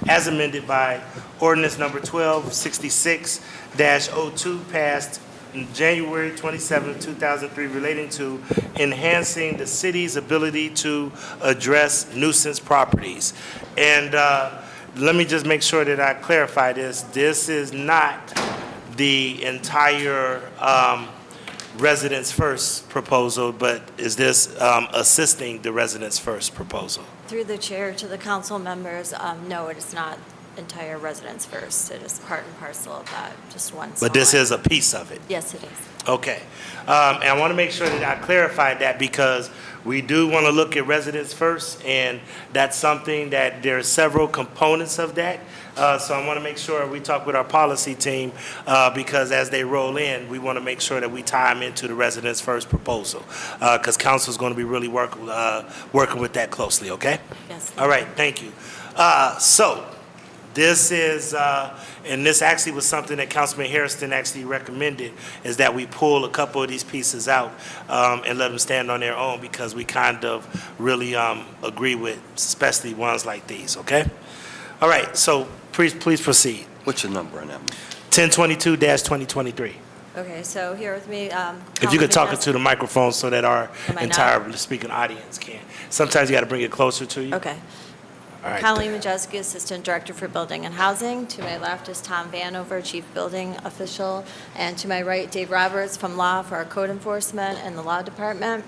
as amended by ordinance number 1266-02 passed January 27, 2003, relating to enhancing the city's ability to address nuisance properties. And let me just make sure that I clarify this. This is not the entire Residents First proposal, but is this assisting the Residents First proposal? Through the chair to the council members, no, it is not entire Residents First. It is part and parcel of that, just one. But this small is a piece of it? Yes, it is. Okay. And I want to make sure that I clarified that because we do want to look at Residents First, and that's something that there are several components of that. So I want to make sure we talk with our policy team because as they roll in, we want to make sure that we tie them into the Residents First proposal because council is going to be really working with that closely, okay? Yes. All right, thank you. So this is, and this actually was something that Councilman Harrison actually recommended, is that we pull a couple of these pieces out and let them stand on their own because we kind of really agree with especially ones like these, okay? All right, so please proceed. What's the number on that one? 1022-2023. Okay, so here with me. If you could talk Councilman into the microphone so that our Am I entire speaking audience can. Sometimes you got to bring it closer to you. Okay. All right. Colleen Majewski, Assistant Director for Building and Housing. To my left is Tom Vanover, Chief Building Official. And to my right, Dave Roberts from Law for our Code Enforcement and the Law Department.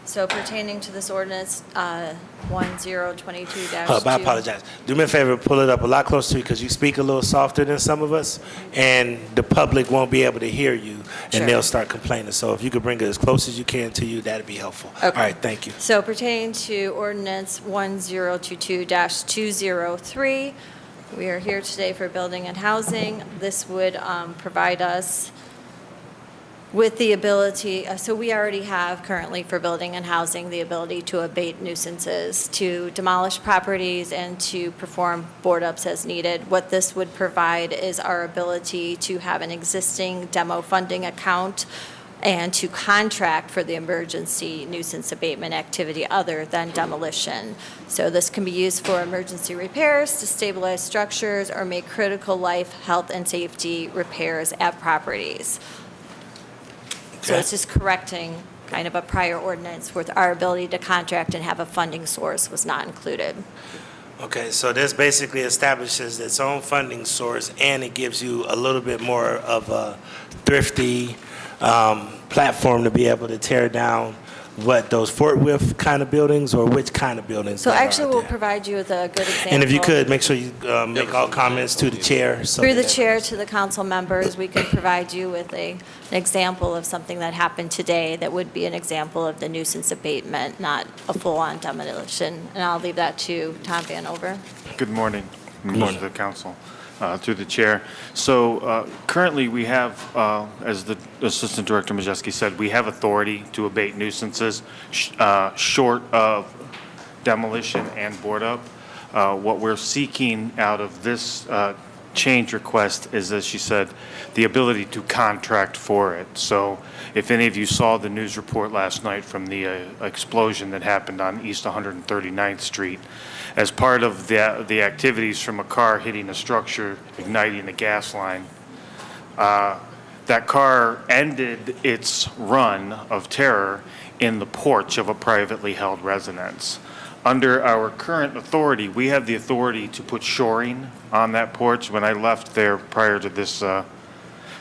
So pertaining to this ordinance, 1022-2. I apologize. Do me a favor, pull it up a lot closer to you because you speak a little softer than some of us, and the public won't be able to hear you, and Sure. they'll start complaining. So if you could bring it as close as you can to you, that'd be helpful. Okay. All right, thank you. So pertaining to ordinance 1022-203, we are here today for building and housing. This would provide us with the ability, so we already have currently for building and housing, the ability to abate nuisances, to demolish properties, and to perform board-ups as needed. What this would provide is our ability to have an existing demo funding account and to contract for the emergency nuisance abatement activity other than demolition. So this can be used for emergency repairs, to stabilize structures, or make critical life, health, and safety repairs at properties. So Okay. it's just correcting kind of a prior ordinance where our ability to contract and have a funding source was not included. Okay, so this basically establishes its own funding source, and it gives you a little bit more of a thrifty platform to be able to tear down what, those Fort Worth kind of buildings, or which kind of buildings? So that are actually, we'll there? provide you with a good example. And if you could, make sure you make all comments to the chair. so Through the that- chair to the council members, we can provide you with an example of something that happened today that would be an example of the nuisance abatement, not a full-on demolition. And I'll leave that to Tom Vanover. Good morning, members of the council, through the chair. So currently, we have, as the Assistant Director Majewski said, we have authority to abate nuisances short of demolition and board up. What we're seeking out of this change request is, as she said, the ability to contract for it. So if any of you saw the news report last night from the explosion that happened on East 139th Street, as part of the activities from a car hitting a structure, igniting a gas line, that car ended its run of terror in the porch of a privately held residence. Under our current authority, we have the authority to put shoring on that porch. When I left there prior to this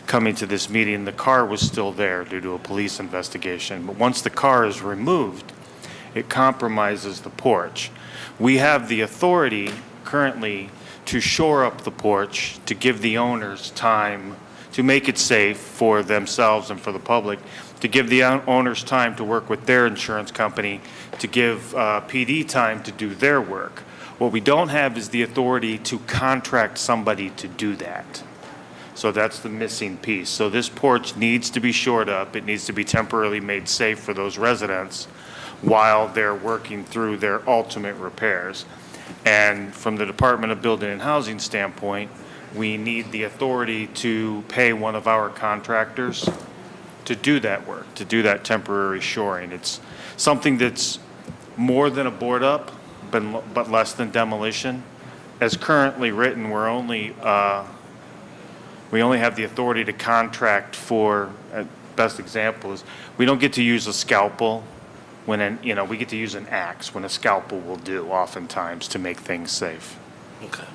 coming to this meeting, the car was still there due to a police investigation. But once the car is removed, it compromises the porch. We have the authority currently to shore up the porch, to give the owners time to make it safe for themselves and for the public, to give the owners time to work with their insurance company, to give PD time to do their work. What we don't have is the authority to contract somebody to do that. So that's the missing piece. So this porch needs to be shored up. It needs to be temporarily made safe for those residents while they're working through their ultimate repairs. And from the Department of Building and Housing standpoint, we need the authority to pay one of our contractors to do that work, to do that temporary shoring. It's something that's more than a board up, but less than demolition. As currently written, we only have the authority to contract for, best example is, we don't get to use a scalpel when, we get to use an axe when a scalpel will do oftentimes to make things safe. Okay.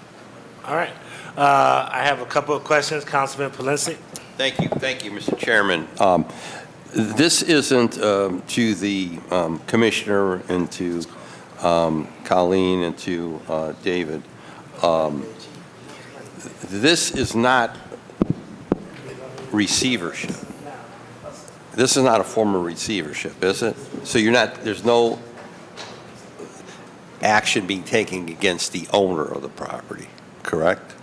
All right. I have a couple of questions. Councilman Polinsky. Thank you, Mr. Chairman. This isn't to the Commissioner and to Colleen and to David. This is not receivership. This is not a form of receivership, is it? So there's no action being taken against the owner of the property, correct?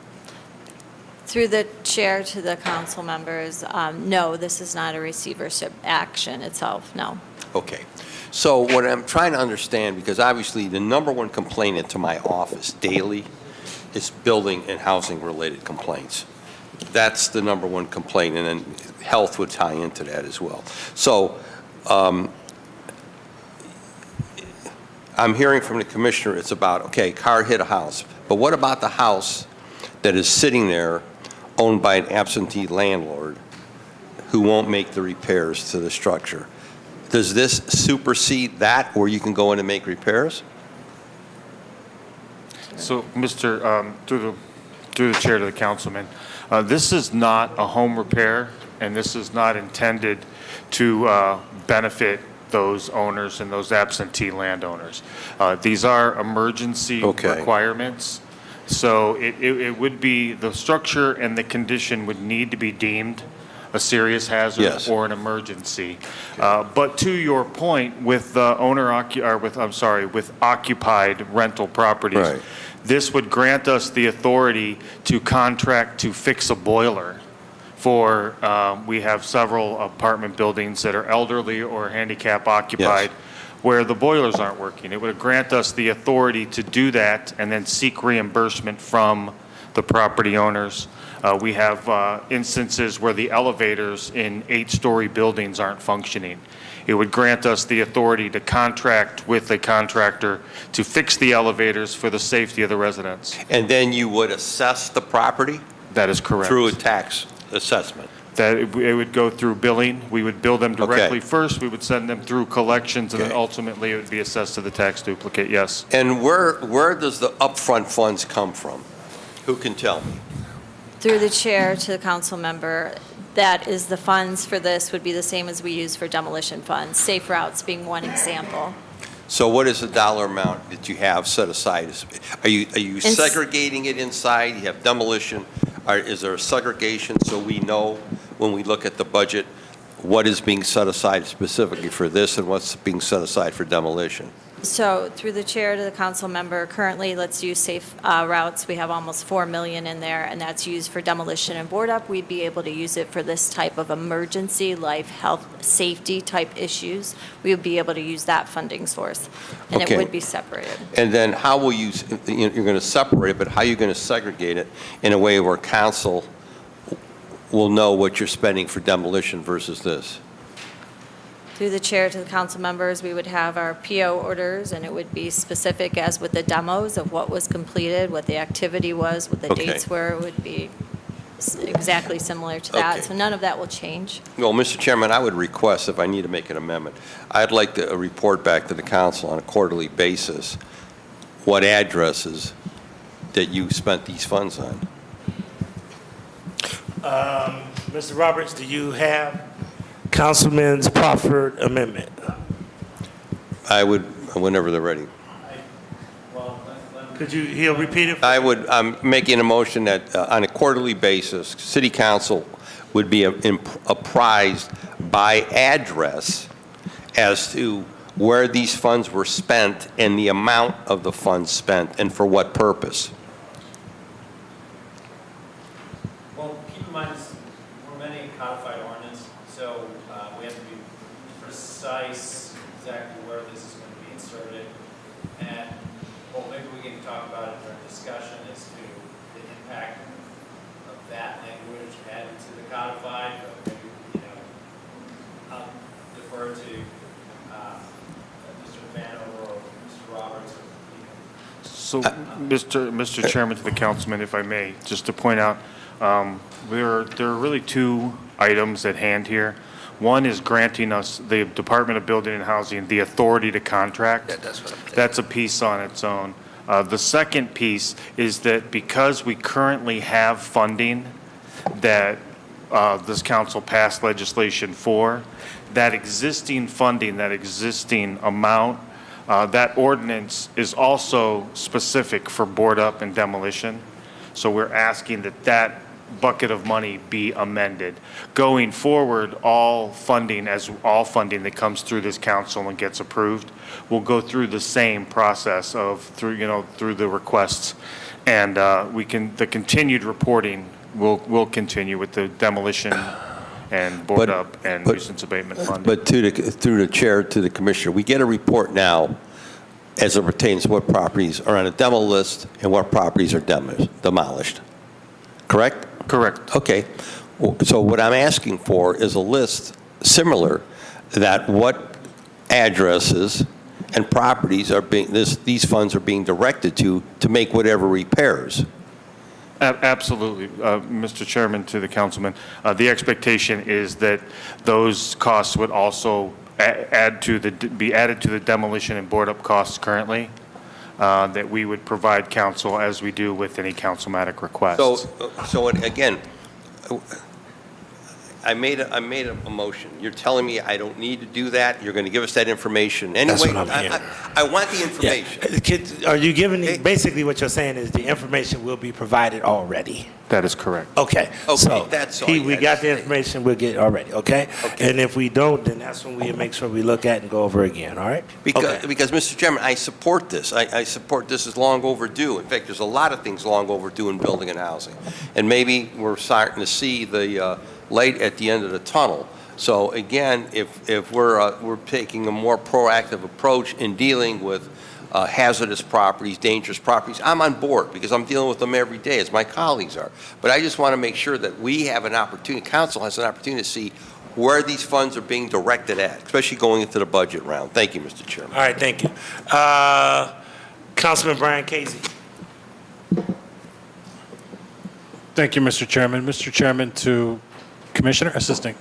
Through the chair to the council members, no, this is not a receivership action itself, no. Okay. So what I'm trying to understand, because obviously the number one complainant to my office daily is building and housing related complaints. That's the number one complaint, and then health would tie into that as well. So I'm hearing from the commissioner, it's about, okay, car hit a house, but what about the house that is sitting there owned by an absentee landlord who won't make the repairs to the structure. Does this supersede that, where you can go in and make repairs? So, through the chair to the councilman, this is not a home repair, and this is not intended to benefit those owners and those absentee landowners. These are emergency requirements. So it would be, the structure and the condition would need to be deemed a serious hazard Yes. or an emergency. But to your point, with with occupied rental properties, Right. this would grant us the authority to contract to fix a boiler for, we have several apartment buildings that are elderly or handicap occupied where the boilers aren't working. It would grant us the authority to do that and then seek reimbursement from the property owners. We have instances where the elevators in 8-story buildings aren't functioning. It would grant us the authority to contract with a contractor to fix the elevators for the safety of the residents. And then you would assess the property? That is correct. Through a tax assessment? That it would go through billing. We would bill them directly first. We would send them through collections, and then ultimately it would be assessed to the tax duplicate, yes. And where does the upfront funds come from? Who can tell me? Through the chair to the council member, that is, the funds for this would be the same as we use for demolition funds, safe routes being one example. So what is the dollar amount that you have set aside? Are you segregating it inside? You have demolition? Is there a segregation so we know when we look at the budget what is being set aside specifically for this and what's being set aside for demolition? So through the chair to the council member, currently, let's use safe routes. We have almost 4 million in there, and that's used for demolition and board up. We'd be able to use it for this type of emergency, life, health, safety type issues. We would be able to use that funding source, and it would be separated. And then how will you, you're going to separate it, but how are you going to segregate it in a way where council will know what you're spending for demolition versus this? Through the chair to the council members, we would have our PO orders, and it would be specific as with the demos of what was completed, what the activity was, what the dates were. It would be exactly similar to that. So none of that will change. Well, Mr. Chairman, I would request, if I need to make an amendment, I'd like to report back to the council on a quarterly basis what addresses that you spent these funds on. Mr. Roberts, do you have Councilman's proffered amendment? I would, whenever they're ready. He'll repeat it? I'm making a motion that on a quarterly basis, City Council would be apprised by address as to where these funds were spent and the amount of the funds spent and for what purpose. Well, keep in mind, we're amending a codified ordinance, so we have to be precise exactly where this is going to be inserted. And, well, maybe we can talk about it during discussion as to the impact of that language added to the codified, but maybe, I'll defer to Mr. Vanover or Mr. Roberts. So, Mr. Chairman, to the councilman, if I may, just to point out, there are really two items at hand here. One is granting us, the Department of Building and Housing, the authority to contract. That's a piece on its own. The second piece is that because we currently have funding that this council passed legislation for, that existing funding, that existing amount, that ordinance is also specific for board up and demolition. So we're asking that that bucket of money be amended. Going forward, all funding that comes through this council and gets approved will go through the same process of through the requests, and the continued reporting will continue with the demolition and board up and nuisance abatement funding. But through the chair to the commissioner, we get a report now as it pertains to what properties are on a demo list and what properties are demolished. Correct? Correct. Okay. So what I'm asking for is a list similar that what addresses and properties are being, these funds are being directed to make whatever repairs. Absolutely. Mr. Chairman, to the councilman, the expectation is that those costs would also be added to the demolition and board-up costs currently, that we would provide council as we do with any councilmatic requests. So again, I made a motion. You're telling me I don't need to do that? You're going to give us that information anyway? That's what I'm hearing. I want the information. Are you giving, basically what you're saying is the information will be provided already? That is correct. Okay. So that's all. we got the information, we'll get already, okay? And if we don't, then that's when we make sure we look at and go over again, all right? Because, Mr. Chairman, I support this. I support this is long overdue. In fact, there's a lot of things long overdue in building and housing. And maybe we're starting to see the light at the end of the tunnel. So again, if we're taking a more proactive approach in dealing with hazardous properties, dangerous properties, I'm on board because I'm dealing with them every day, as my colleagues are. But I just want to make sure that we have an opportunity, council has an opportunity to see where these funds are being directed at, especially going into the budget round. Thank you, Mr. Chairman. All right, thank you. Councilman Brian Casey. Thank you, Mr. Chairman. Mr. Chairman, to Commissioner, Assistant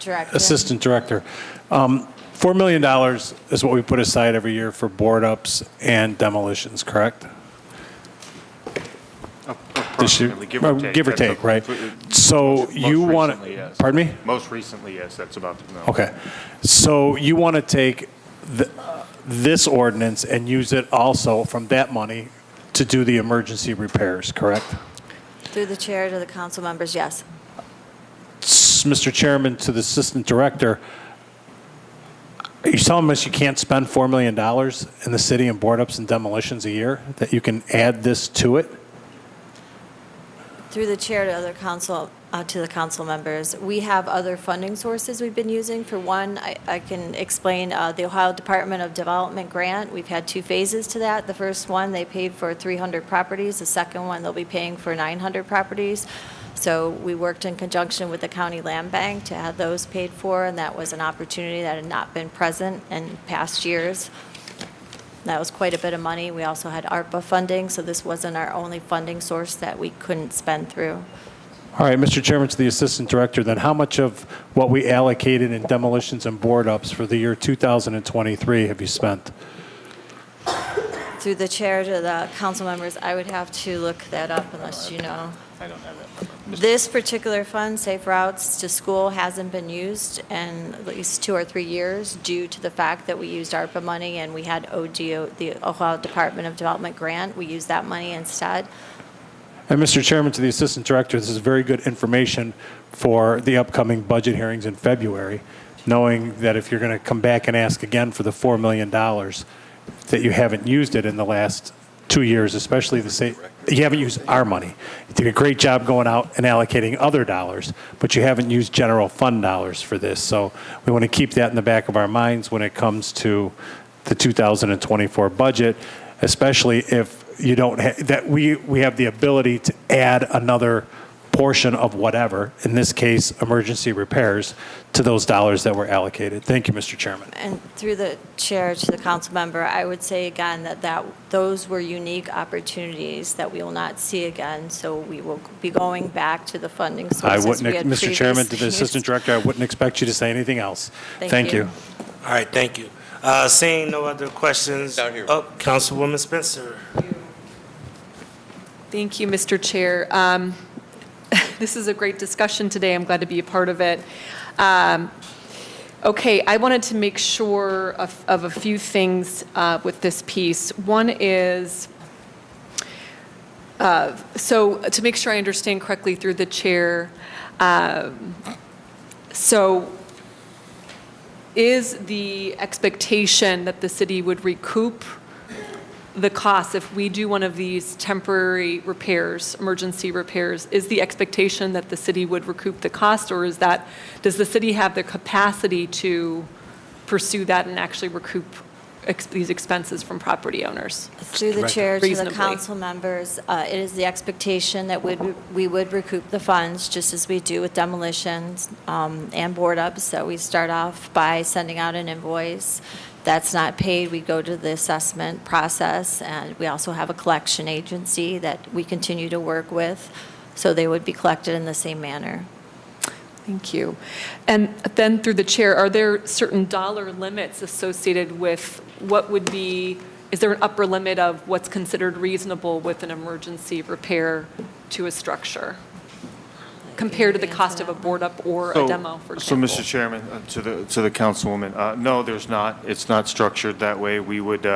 Director. Assistant Director. $4 million is what we put aside every year for board ups and demolitions, correct? Approximately, give or take. Give or take, right? So you want to, yes. pardon me? Most recently, yes, that's about the number. Okay. So you want to take this ordinance and use it also from that money to do the emergency repairs, correct? Through the chair to the council members, yes. Mr. Chairman, to the Assistant Director, are you telling us you can't spend $4 million in the city in board ups and demolitions a year, that you can add this to it? Through the chair to other council, to the council members, we have other funding sources we've been using. For one, I can explain the Ohio Department of Development grant. We've had 2 phases to that. The first one, they paid for 300 properties. The second one, they'll be paying for 900 properties. So we worked in conjunction with the county land bank to have those paid for, and that was an opportunity that had not been present in past years. That was quite a bit of money. We also had ARPA funding, so this wasn't our only funding source that we couldn't spend through. All right, Mr. Chairman, to the Assistant Director, then how much of what we allocated in demolitions and board ups for the year 2023 have you spent? Through the chair to the council members, I would have to look that up unless you know. I don't have that number. This particular fund, Safe Routes to School, hasn't been used in at least 2 or 3 years due to the fact that we used ARPA money and we had ODO, the Ohio Department of Development grant. We used that money instead. And Mr. Chairman, to the Assistant Director, this is very good information for the upcoming budget hearings in February, knowing that if you're going to come back and ask again for the $4 million, that you haven't used it in the last 2 years, especially you haven't used our money. You did a great job going out and allocating other dollars, but you haven't used general fund dollars for this. So we want to keep that in the back of our minds when it comes to the 2024 budget, especially if you don't that we have the ability to add another portion of whatever, in this case, emergency repairs, to those dollars that were allocated. Thank you, Mr. Chairman. And through the chair to the council member, I would say again that those were unique opportunities that we will not see again. So we will be going back to the funding sources we had Mr. Chairman, to the previously Assistant Director, I wouldn't expect you to say anything else. Thank you. All right, thank you. Seeing no other questions. Down here. Oh, Councilwoman Spencer. Thank you, Mr. Chair. This is a great discussion today. I'm glad to be a part of it. Okay, I wanted to make sure of a few things with this piece. One is, so to make sure I understand correctly through the chair, so is the expectation that the city would recoup the cost if we do one of these temporary repairs, emergency repairs? Is the expectation that the city would recoup the cost, or does the city have the capacity to pursue that and actually recoup these expenses from property owners? Through the chair to the Reasonably. council members, it is the expectation that we would recoup the funds, just as we do with demolitions and board ups. So we start off by sending out an invoice that's not paid, we go to the assessment process, and we also have a collection agency that we continue to work with, so they would be collected in the same manner. Thank you. And then through the chair, are there certain dollar limits associated with what would be, is there an upper limit of what's considered reasonable with an emergency repair to a structure compared to the cost of a board up or a demo, for So, example? Mr. Chairman, to the councilwoman, no, there's not. It's not structured that way. We would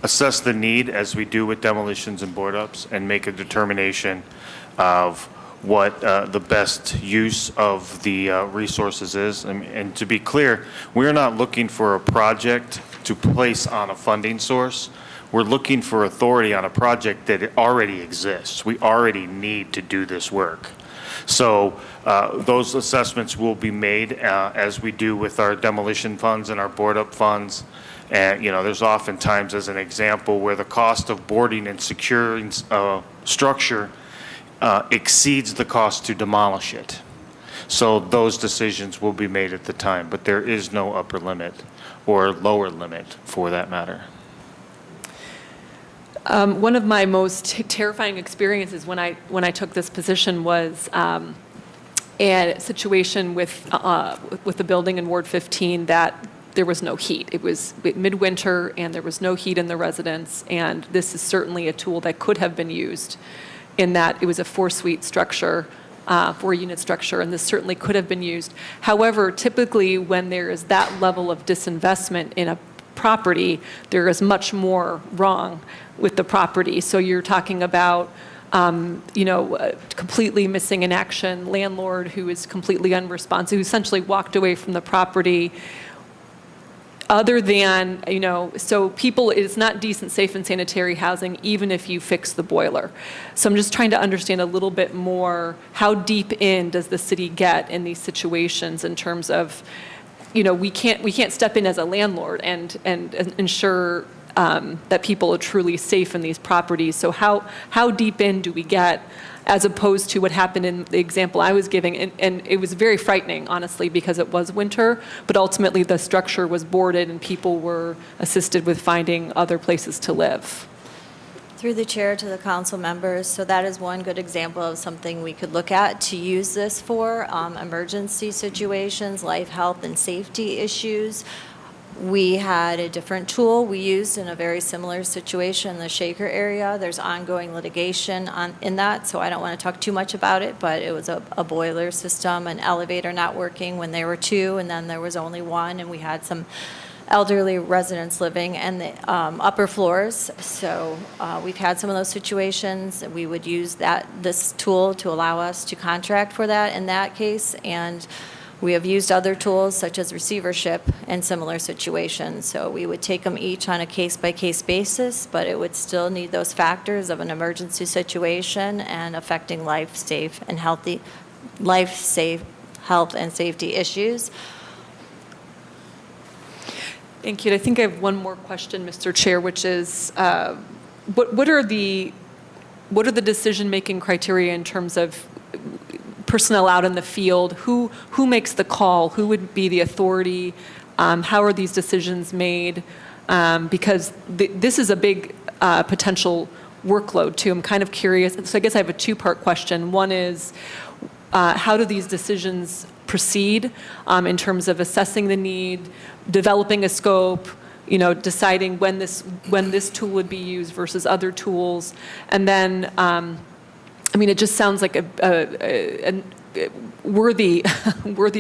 assess the need as we do with demolitions and board ups and make a determination of what the best use of the resources is. And to be clear, we're not looking for a project to place on a funding source. We're looking for authority on a project that already exists. We already need to do this work. So those assessments will be made as we do with our demolition funds and our board-up funds. And, there's oftentimes, as an example, where the cost of boarding and securing structure exceeds the cost to demolish it. So those decisions will be made at the time, but there is no upper limit or lower limit for that matter. One of my most terrifying experiences when I took this position was a situation with the building in Ward 15 that there was no heat. It was midwinter and there was no heat in the residence, and this is certainly a tool that could have been used in that it was a 4-suite structure, 4-unit structure, and this certainly could have been used. However, typically when there is that level of disinvestment in a property, there is much more wrong with the property. So you're talking about, completely missing in action, landlord who is completely unresponsive, who essentially walked away from the property. Other than, so people, it's not decent, safe, and sanitary housing, even if you fix the boiler. So I'm just trying to understand a little bit more, how deep in does the city get in these situations in terms of, we can't step in as a landlord and ensure that people are truly safe in these properties. So how deep in do we get, as opposed to what happened in the example I was giving? And it was very frightening, honestly, because it was winter, but ultimately the structure was boarded and people were assisted with finding other places to live. Through the chair to the council members, so that is one good example of something we could look at to use this for, emergency situations, life, health, and safety issues. We had a different tool we used in a very similar situation in the Shaker area. There's ongoing litigation in that, so I don't want to talk too much about it, but it was a boiler system, an elevator not working when there were 2, and then there was only 1, and we had some elderly residents living in the upper floors. So we've had some of those situations. We would use this tool to allow us to contract for that in that case, and we have used other tools such as receivership in similar situations. So we would take them each on a case-by-case basis, but it would still need those factors of an emergency situation and affecting health and safety issues. Thank you. I think I have one more question, Mr. Chair, which is, what are the decision-making criteria in terms of personnel out in the field? Who makes the call? Who would be the authority? How are these decisions made? Because this is a big potential workload too. I'm kind of curious. So I guess I have a 2-part question. One is, how do these decisions proceed in terms of assessing the need, developing a scope, deciding when this tool would be used versus other tools, and then it just sounds like a worthy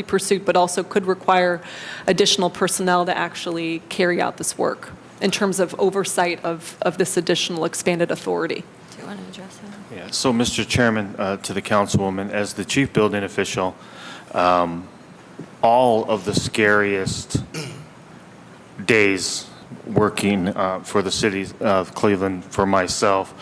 pursuit, but also could require additional personnel to actually carry out this work in terms of oversight of this additional expanded authority. Do you want to address that? Yeah. So, Mr. Chairman, to the councilwoman, as the chief building official, all of the scariest days working for the city of Cleveland for myself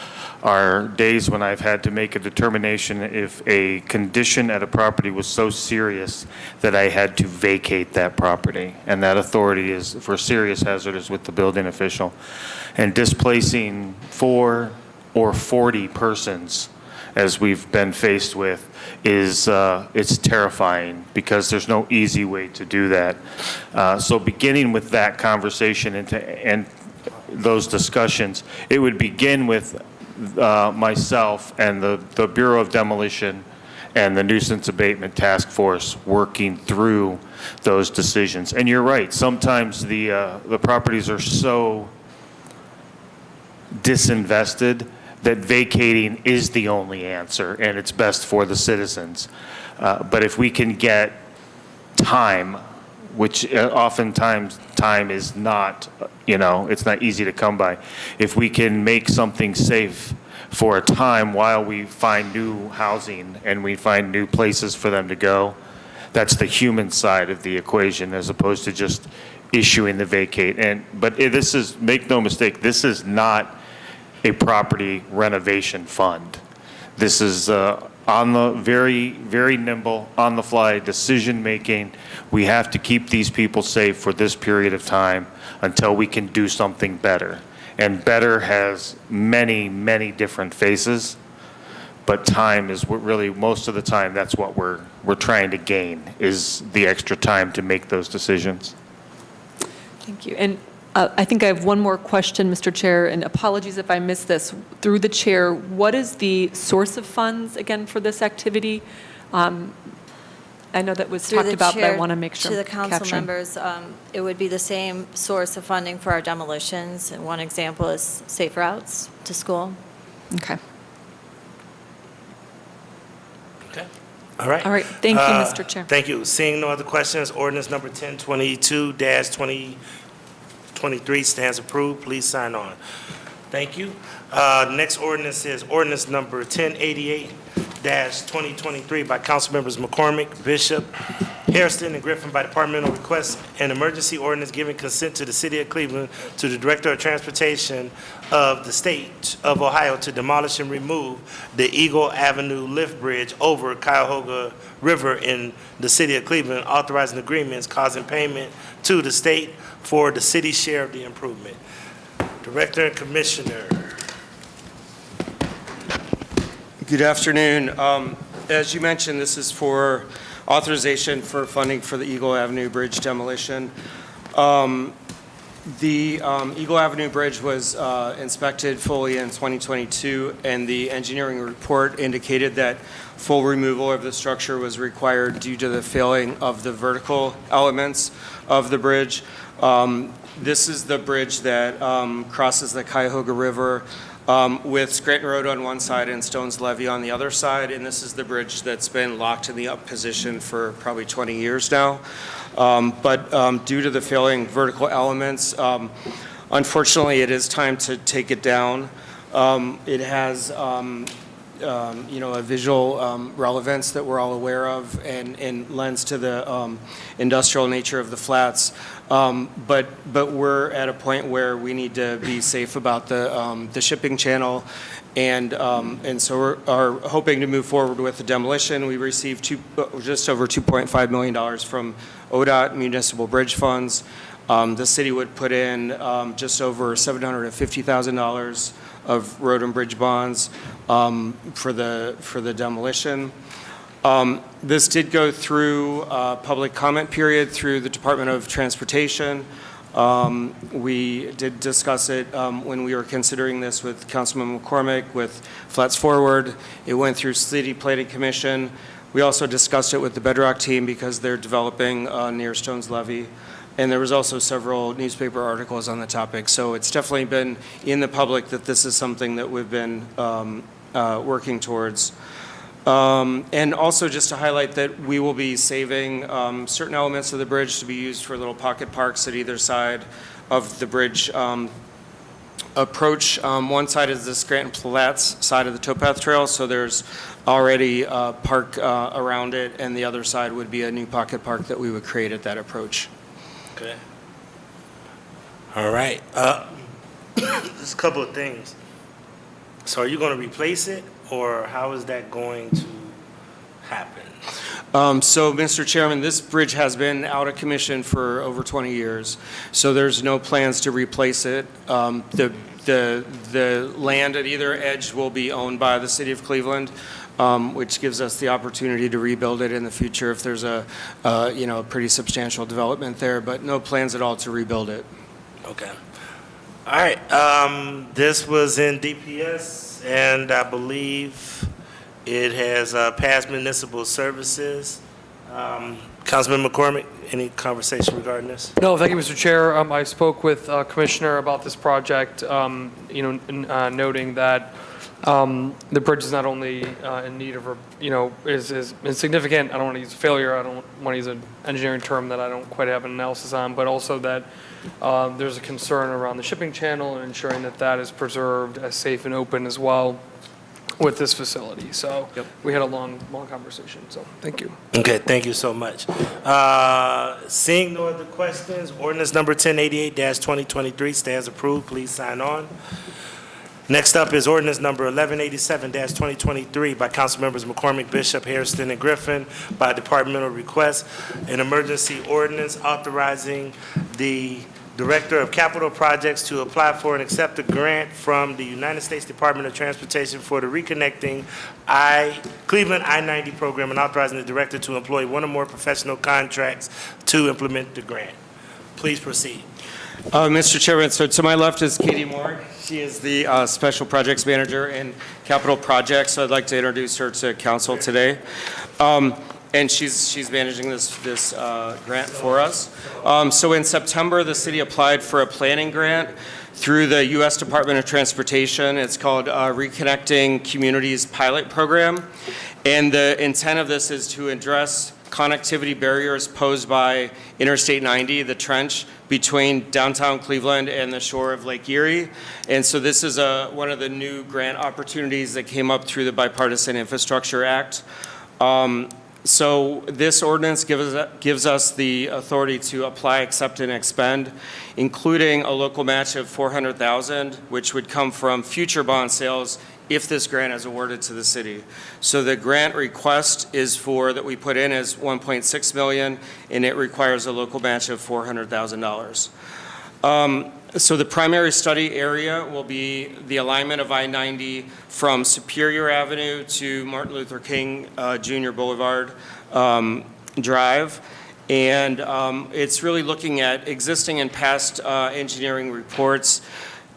are days when I've had to make a determination if a condition at a property was so serious that I had to vacate that property. And that authority is for serious hazards with the building official. And displacing 4 or 40 persons as we've been faced with, is it's terrifying because there's no easy way to do that. So beginning with that conversation and those discussions, it would begin with myself and the Bureau of Demolition and the Nuisance Abatement Task Force working through those decisions. And you're right, sometimes the properties are so disinvested that vacating is the only answer, and it's best for the citizens. But if we can get time, which oftentimes time is not, it's not easy to come by. If we can make something safe for a time while we find new housing and we find new places for them to go, that's the human side of the equation as opposed to just issuing the vacate. But this is, make no mistake, this is not a property renovation fund. This is on the very, very nimble, on the fly decision making. We have to keep these people safe for this period of time until we can do something better. And better has many, many different faces, but time is what really, most of the time, that's what we're trying to gain, is the extra time to make those decisions. Thank you. And I think I have one more question, Mr. Chair, and apologies if I missed this. Through the chair, what is the source of funds, again, for this activity? I know that was Through talked the about, but I chair, want to make sure. To the council capturing. members, it would be the same source of funding for our demolitions. And one example is Safe Routes to School. Okay. Okay. All right. All right. Thank you, Mr. Chair. Thank you. Seeing no other questions, ordinance number 1022-2023 stands approved. Please sign on. Thank you. Next ordinance is ordinance number 1088-2023 by council members McCormick, Bishop, Hairston, and Griffin by departmental request, an emergency ordinance giving consent to the city of Cleveland to the Director of Transportation of the State of Ohio to demolish and remove the Eagle Avenue lift bridge over Cuyahoga River in the city of Cleveland, authorizing agreements causing payment to the state for the city's share of the improvement. Director and Commissioner. Good afternoon. As you mentioned, this is for authorization for funding for the Eagle Avenue Bridge demolition. The Eagle Avenue Bridge was inspected fully in 2022, and the engineering report indicated that full removal of the structure was required due to the failing of the vertical elements of the bridge. This is the bridge that crosses the Cuyahoga River with Scranton Road on one side and Stones Levee on the other side, and this is the bridge that's been locked in the up position for probably 20 years now. But due to the failing vertical elements, unfortunately, it is time to take it down. It has a visual relevance that we're all aware of and lends to the industrial nature of the flats. But we're at a point where we need to be safe about the shipping channel, and so we are hoping to move forward with the demolition. We received just over $2.5 million from ODOT municipal bridge funds. The city would put in just over $750,000 of road and bridge bonds for the demolition. This did go through a public comment period through the Department of Transportation. We did discuss it when we were considering this with Councilman McCormick, with Flats Forward. It went through City Planning Commission. We also discussed it with the Bedrock team because they're developing near Stones Levee. And there was also several newspaper articles on the topic. So it's definitely been in the public that this is something that we've been working towards. And also just to highlight that we will be saving certain elements of the bridge to be used for little pocket parks at either side of the bridge approach. One side is the Scranton Flats side of the towpath trail, so there's already a park around it, and the other side would be a new pocket park that we would create at that approach. Okay. All right. Just a couple of things. So are you going to replace it, or how is that going to happen? So, Mr. Chairman, this bridge has been out of commission for over 20 years, so there's no plans to replace it. The land at either edge will be owned by the city of Cleveland, which gives us the opportunity to rebuild it in the future if there's a pretty substantial development there, but no plans at all to rebuild it. Okay. All right. This was in DPS, and I believe it has passed municipal services. Councilman McCormick, any conversation regarding this? No, thank you, Mr. Chair. I spoke with Commissioner about this project, noting that the bridge is not only in need of, is significant. I don't want to use failure. I don't want to use an engineering term that I don't quite have an analysis on, but also that there's a concern around the shipping channel and ensuring that that is preserved as safe and open as well with this facility. So we had a long conversation. So thank you. Okay, thank you so much. Seeing no other questions, ordinance number 1088-2023 stands approved. Please sign on. Next up is ordinance number 1187-2023 by council members McCormick, Bishop, Hairston, and Griffin by departmental request, an emergency ordinance authorizing the Director of Capital Projects to apply for and accept a grant from the United States Department of Transportation for the Reconnecting Cleveland I-90 program, and authorizing the director to employ one or more professional contracts to implement the grant. Please proceed. Mr. Chairman, so to my left is Katie Moore. She is the Special Projects Manager in Capital Projects, so I'd like to introduce her to council today. And she's managing this grant for us. So in September, the city applied for a planning grant through the U.S. Department of Transportation. It's called Reconnecting Communities Pilot Program. And the intent of this is to address connectivity barriers posed by Interstate 90, the trench between downtown Cleveland and the shore of Lake Erie. And so this is one of the new grant opportunities that came up through the Bipartisan Infrastructure Act. So this ordinance gives us the authority to apply, accept, and expend, including a local match of $400,000, which would come from future bond sales if this grant is awarded to the city. So the grant request that we put in is $1.6 million, and it requires a local match of $400,000. So the primary study area will be the alignment of I-90 from Superior Avenue to Martin Luther King Jr. Boulevard Drive. And it's really looking at existing and past engineering reports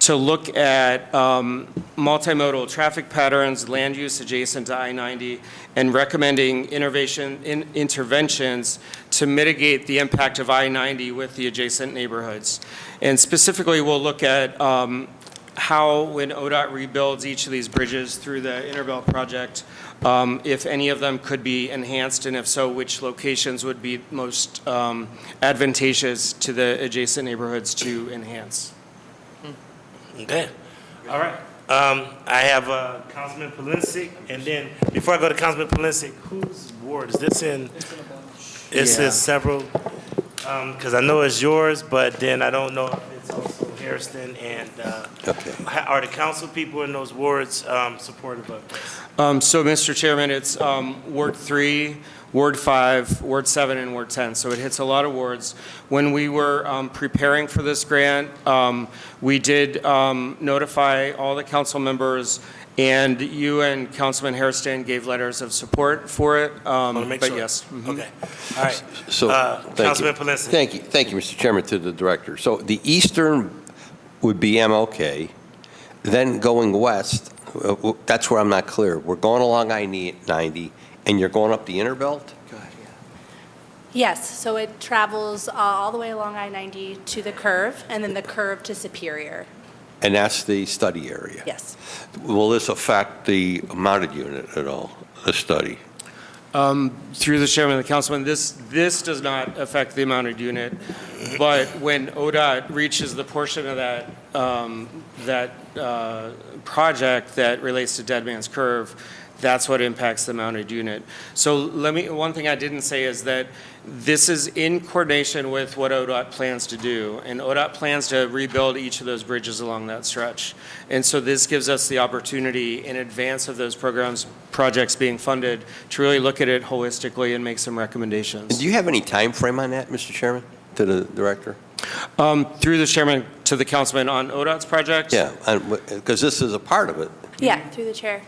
to look at multimodal traffic patterns, land use adjacent to I-90, and recommending interventions to mitigate the impact of I-90 with the adjacent neighborhoods. And specifically, we'll look at how, when ODOT rebuilds each of these bridges through the Interbelt project, if any of them could be enhanced, and if so, which locations would be most advantageous to the adjacent neighborhoods to enhance. Okay. All right. I have Councilman Polinsky, and then before I go to Councilman Polinsky, whose ward is this in? It's in several, because I know it's yours, but then I don't know if it's also Hairston, and are the council people in those wards supportive of this? So, Mr. Chairman, it's Ward 3, Ward 5, Ward 7, and Ward 10. So it hits a lot of wards. When we were preparing for this grant, we did notify all the council members, and you and Councilman Hairston gave letters of support for it. Yes. Okay. All right. So, Councilman Polinsky. Thank you, Mr. Chairman, to the director. So the eastern would be MLK, then going west, that's where I'm not clear. We're going along I-90, and you're going up the Interbelt? Yes, so it travels all the way along I-90 to the curve, and then the curve to Superior. And that's the study area? Yes. Will this affect the mounted unit at all, the study? Through the chairman and the councilman, this does not affect the mounted unit, but when ODOT reaches the portion of that project that relates to Dead Man's Curve, that's what impacts the mounted unit. So one thing I didn't say is that this is in coordination with what ODOT plans to do. And ODOT plans to rebuild each of those bridges along that stretch. And so this gives us the opportunity in advance of those projects being funded to really look at it holistically and make some recommendations. And do you have any time frame on that, Mr. Chairman, to the director? Through the chairman to the councilman on ODOT's project? Yeah, because this is a part of it. Yeah, through the chair.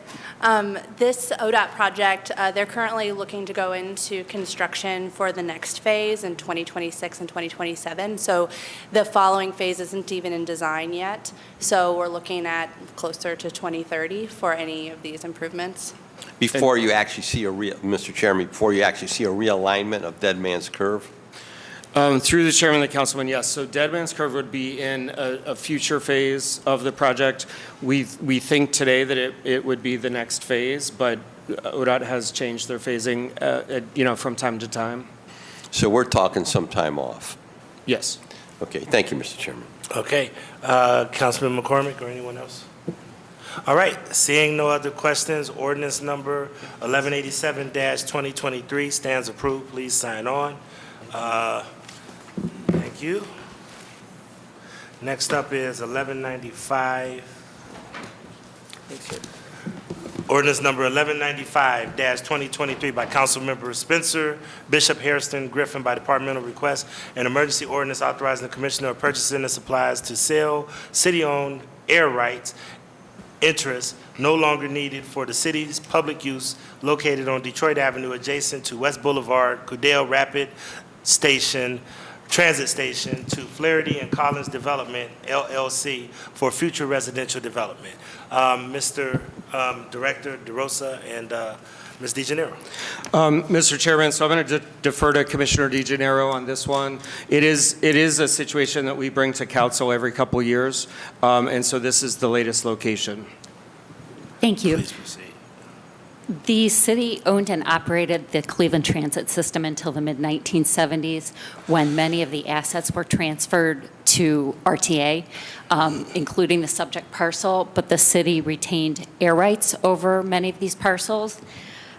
This ODOT project, they're currently looking to go into construction for the next phase in 2026 and 2027. So the following phase isn't even in design yet. So we're looking at closer to 2030 for any of these improvements. Before you actually see Mr. Chairman, before you actually see a realignment of Dead Man's Curve? Through the chairman and the councilman, yes. So Dead Man's Curve would be in a future phase of the project. We think today that it would be the next phase, but ODOT has changed their phasing, from time to time. So we're talking some time off? Yes. Okay, thank you, Mr. Chairman. Okay, Councilman McCormick or anyone else? All right, seeing no other questions, ordinance number 1187-2023 stands approved. Please sign on. Thank you. Next up is 1195. Ordinance number 1195-2023 by Councilmember Spencer, Bishop, Hairston, Griffin by departmental request, an emergency ordinance authorizing the Commissioner of Purchasing and Supplies to sell city-owned air rights interests no longer needed for the city's public use located on Detroit Avenue adjacent to West Boulevard, Goodale Rapid Transit Station to Flaherty and Collins Development, LLC, for future residential development. Mr. Director DeRosa and Ms. DeGennaro. Mr. Chairman, so I'm going to defer to Commissioner DeGennaro on this one. It is a situation that we bring to council every couple of years, and so this is the latest location. Thank you. Please proceed. The city owned and operated the Cleveland Transit System until the mid-1970s, when many of the assets were transferred to RTA, including the subject parcel, but the city retained air rights over many of these parcels.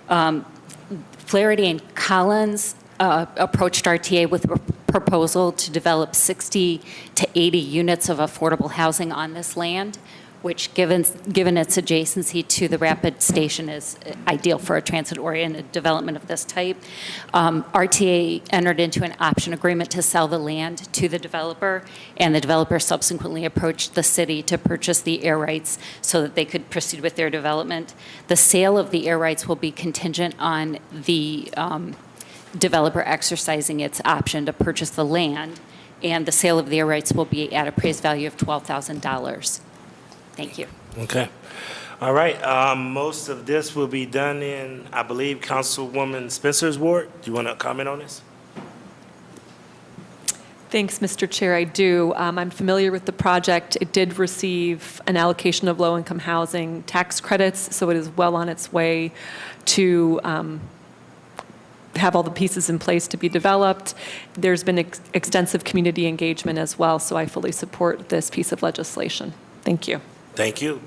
Flaherty and Collins approached RTA with a proposal to develop 60 to 80 units of affordable housing on this land, which, given its adjacency to the Rapid Station, is ideal for a transit-oriented development of this type. RTA entered into an option agreement to sell the land to the developer, and the developer subsequently approached the city to purchase the air rights so that they could proceed with their development. The sale of the air rights will be contingent on the developer exercising its option to purchase the land, and the sale of the air rights will be at appraised value of $12,000. Thank you. Okay. All right. Most of this will be done in, I believe, Councilwoman Spencer's ward. Do you want to comment on this? Thanks, Mr. Chair. I do. I'm familiar with the project. It did receive an allocation of low-income housing tax credits, so it is well on its way to have all the pieces in place to be developed. There's been extensive community engagement as well, so I fully support this piece of legislation. Thank you. Thank you.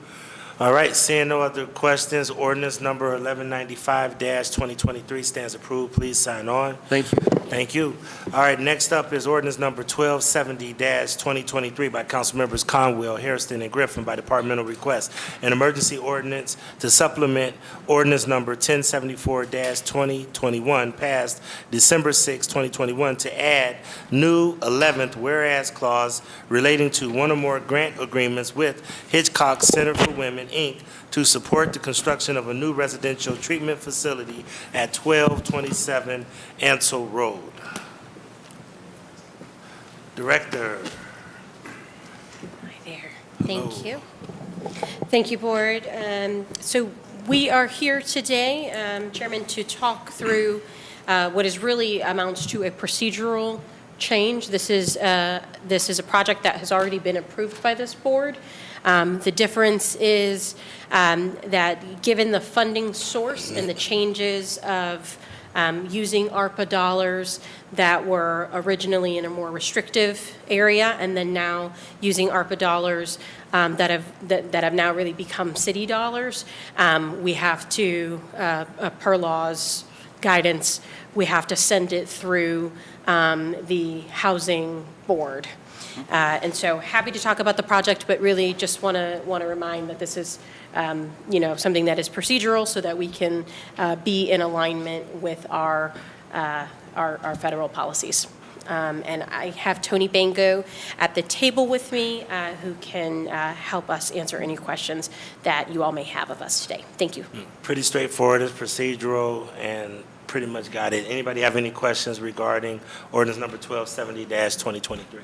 All right, seeing no other questions, ordinance number 1195-2023 stands approved. Please sign on. Thank you. Thank you. All right, next up is ordinance number 1270-2023 by Councilmembers Conwell, Hairston, and Griffin by departmental request. An emergency ordinance to supplement ordinance number 1074-2021 passed December 6, 2021 to add new 11th whereas clause relating to one or more grant agreements with Hitchcock Center for Women, Inc., to support the construction of a new residential treatment facility at 1227 Ansel Road. Director. Hi there. Thank you. Thank you, Board. So we are here today, Chairman, to talk through what is really amounts to a procedural change. This is a project that has already been approved by this board. The difference is that given the funding source and the changes of using ARPA dollars that were originally in a more restrictive area, and then now using ARPA dollars that have now really become city dollars. We have to, per law's guidance, we have to send it through the housing board. And so happy to talk about the project, but really just want to remind that this is, something that is procedural so that we can be in alignment with our federal policies. And I have Tony Bango at the table with me who can help us answer any questions that you all may have of us today. Thank you. Pretty straightforward, it's procedural, and pretty much got it. Anybody have any questions regarding ordinance number 1270-2023?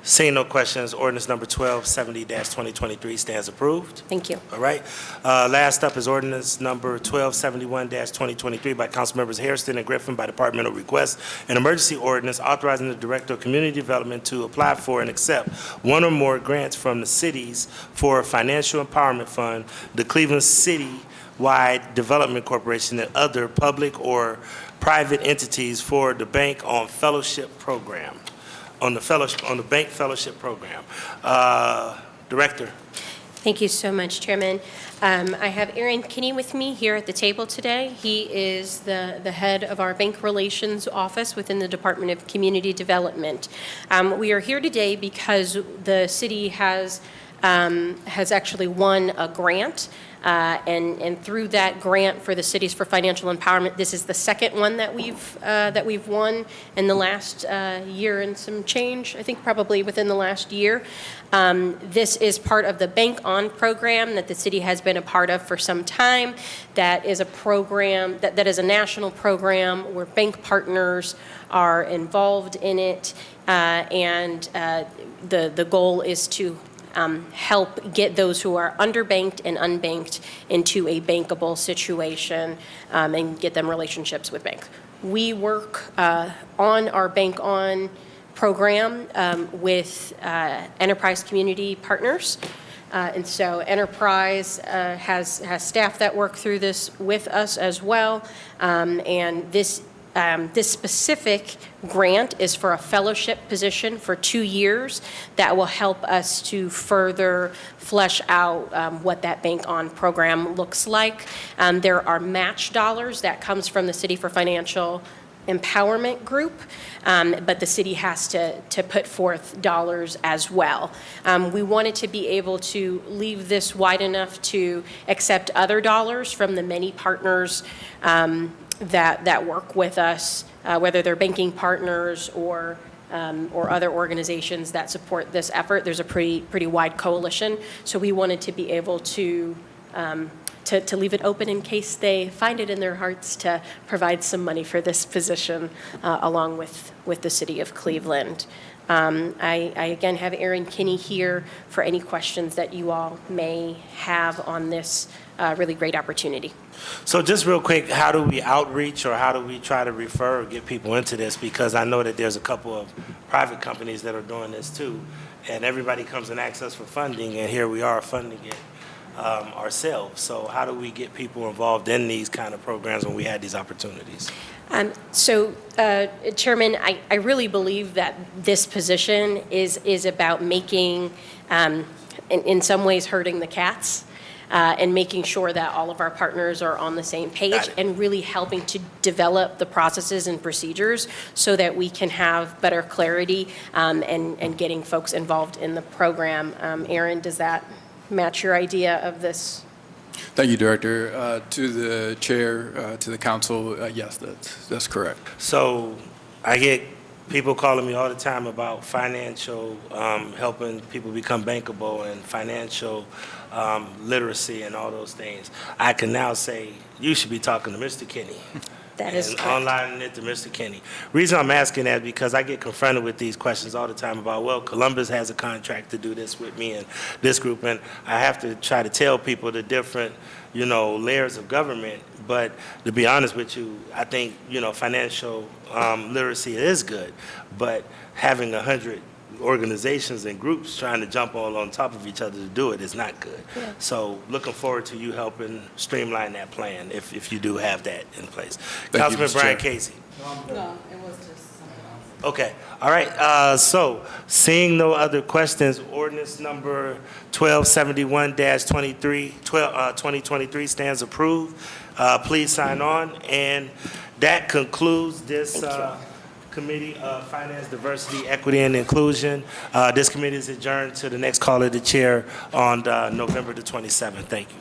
Seeing no questions, ordinance number 1270-2023 stands approved. Thank you. All right. Last up is ordinance number 1271-2023 by Councilmembers Hairston and Griffin by departmental request. An emergency ordinance authorizing the Director of Community Development to apply for and accept one or more grants from the cities for a financial empowerment fund, the Cleveland City-wide Development Corporation, and other public or private entities for the Bank on Fellowship Program. On the Bank Fellowship Program. Director. Thank you so much, Chairman. I have Aaron Kinney with me here at the table today. He is the head of our Bank Relations Office within the Department of Community Development. We are here today because the city has actually won a grant. And through that grant for the Cities for Financial Empowerment, this is the second one that we've won in the last year and some change, I think probably within the last year. This is part of the Bank On program that the city has been a part of for some time. That is a program, that is a national program where bank partners are involved in it, and the goal is to help get those who are underbanked and unbanked into a bankable situation and get them relationships with banks. We work on our Bank On program with Enterprise Community Partners. And so Enterprise has staff that work through this with us as well. And this specific grant is for a fellowship position for 2 years that will help us to further flesh out what that Bank On program looks like. There are match dollars that comes from the City for Financial Empowerment Group, but the city has to put forth dollars as well. We wanted to be able to leave this wide enough to accept other dollars from the many partners that work with us, whether they're banking partners or other organizations that support this effort. There's a pretty wide coalition, so we wanted to be able to leave it open in case they find it in their hearts to provide some money for this position along with the city of Cleveland. I again have Aaron Kinney here for any questions that you all may have on this really great opportunity. So just real quick, how do we outreach or how do we try to refer or get people into this? Because I know that there's a couple of private companies that are doing this too, and everybody comes and asks us for funding, and here we are funding it ourselves. So how do we get people involved in these kind of programs when we had these opportunities? Chairman, I really believe that this position is about making, in some ways, herding the cats. And making sure that all of our partners are on the same page and really helping to develop the processes and procedures so that we can have better clarity and getting folks involved in the program. Aaron, does that match your idea of this? Thank you, Director. To the chair, to the council, yes, that's correct. So I get people calling me all the time about financial, helping people become bankable and financial literacy and all those things. I can now say, you should be talking to Mr. Kinney. That is correct. Online it to Mr. Kinney. Reason I'm asking that because I get confronted with these questions all the time about, well, Columbus has a contract to do this with me and this group, and I have to try to tell people the different, layers of government. But to be honest with you, I think, financial literacy is good, but having 100 organizations and groups trying to jump all on top of each other to do it is not good. Yeah. So looking forward to you helping streamline that plan if you do have that in place. you, Councilman Mr. Brian Chair. Casey. No, it was just something else. Okay, all right, so seeing no other questions, ordinance number 2023 stands approved. Please sign on, and that concludes this Committee of Finance, Diversity, Equity, and Inclusion. This committee is adjourned to the next call of the chair on November the 27th. Thank you.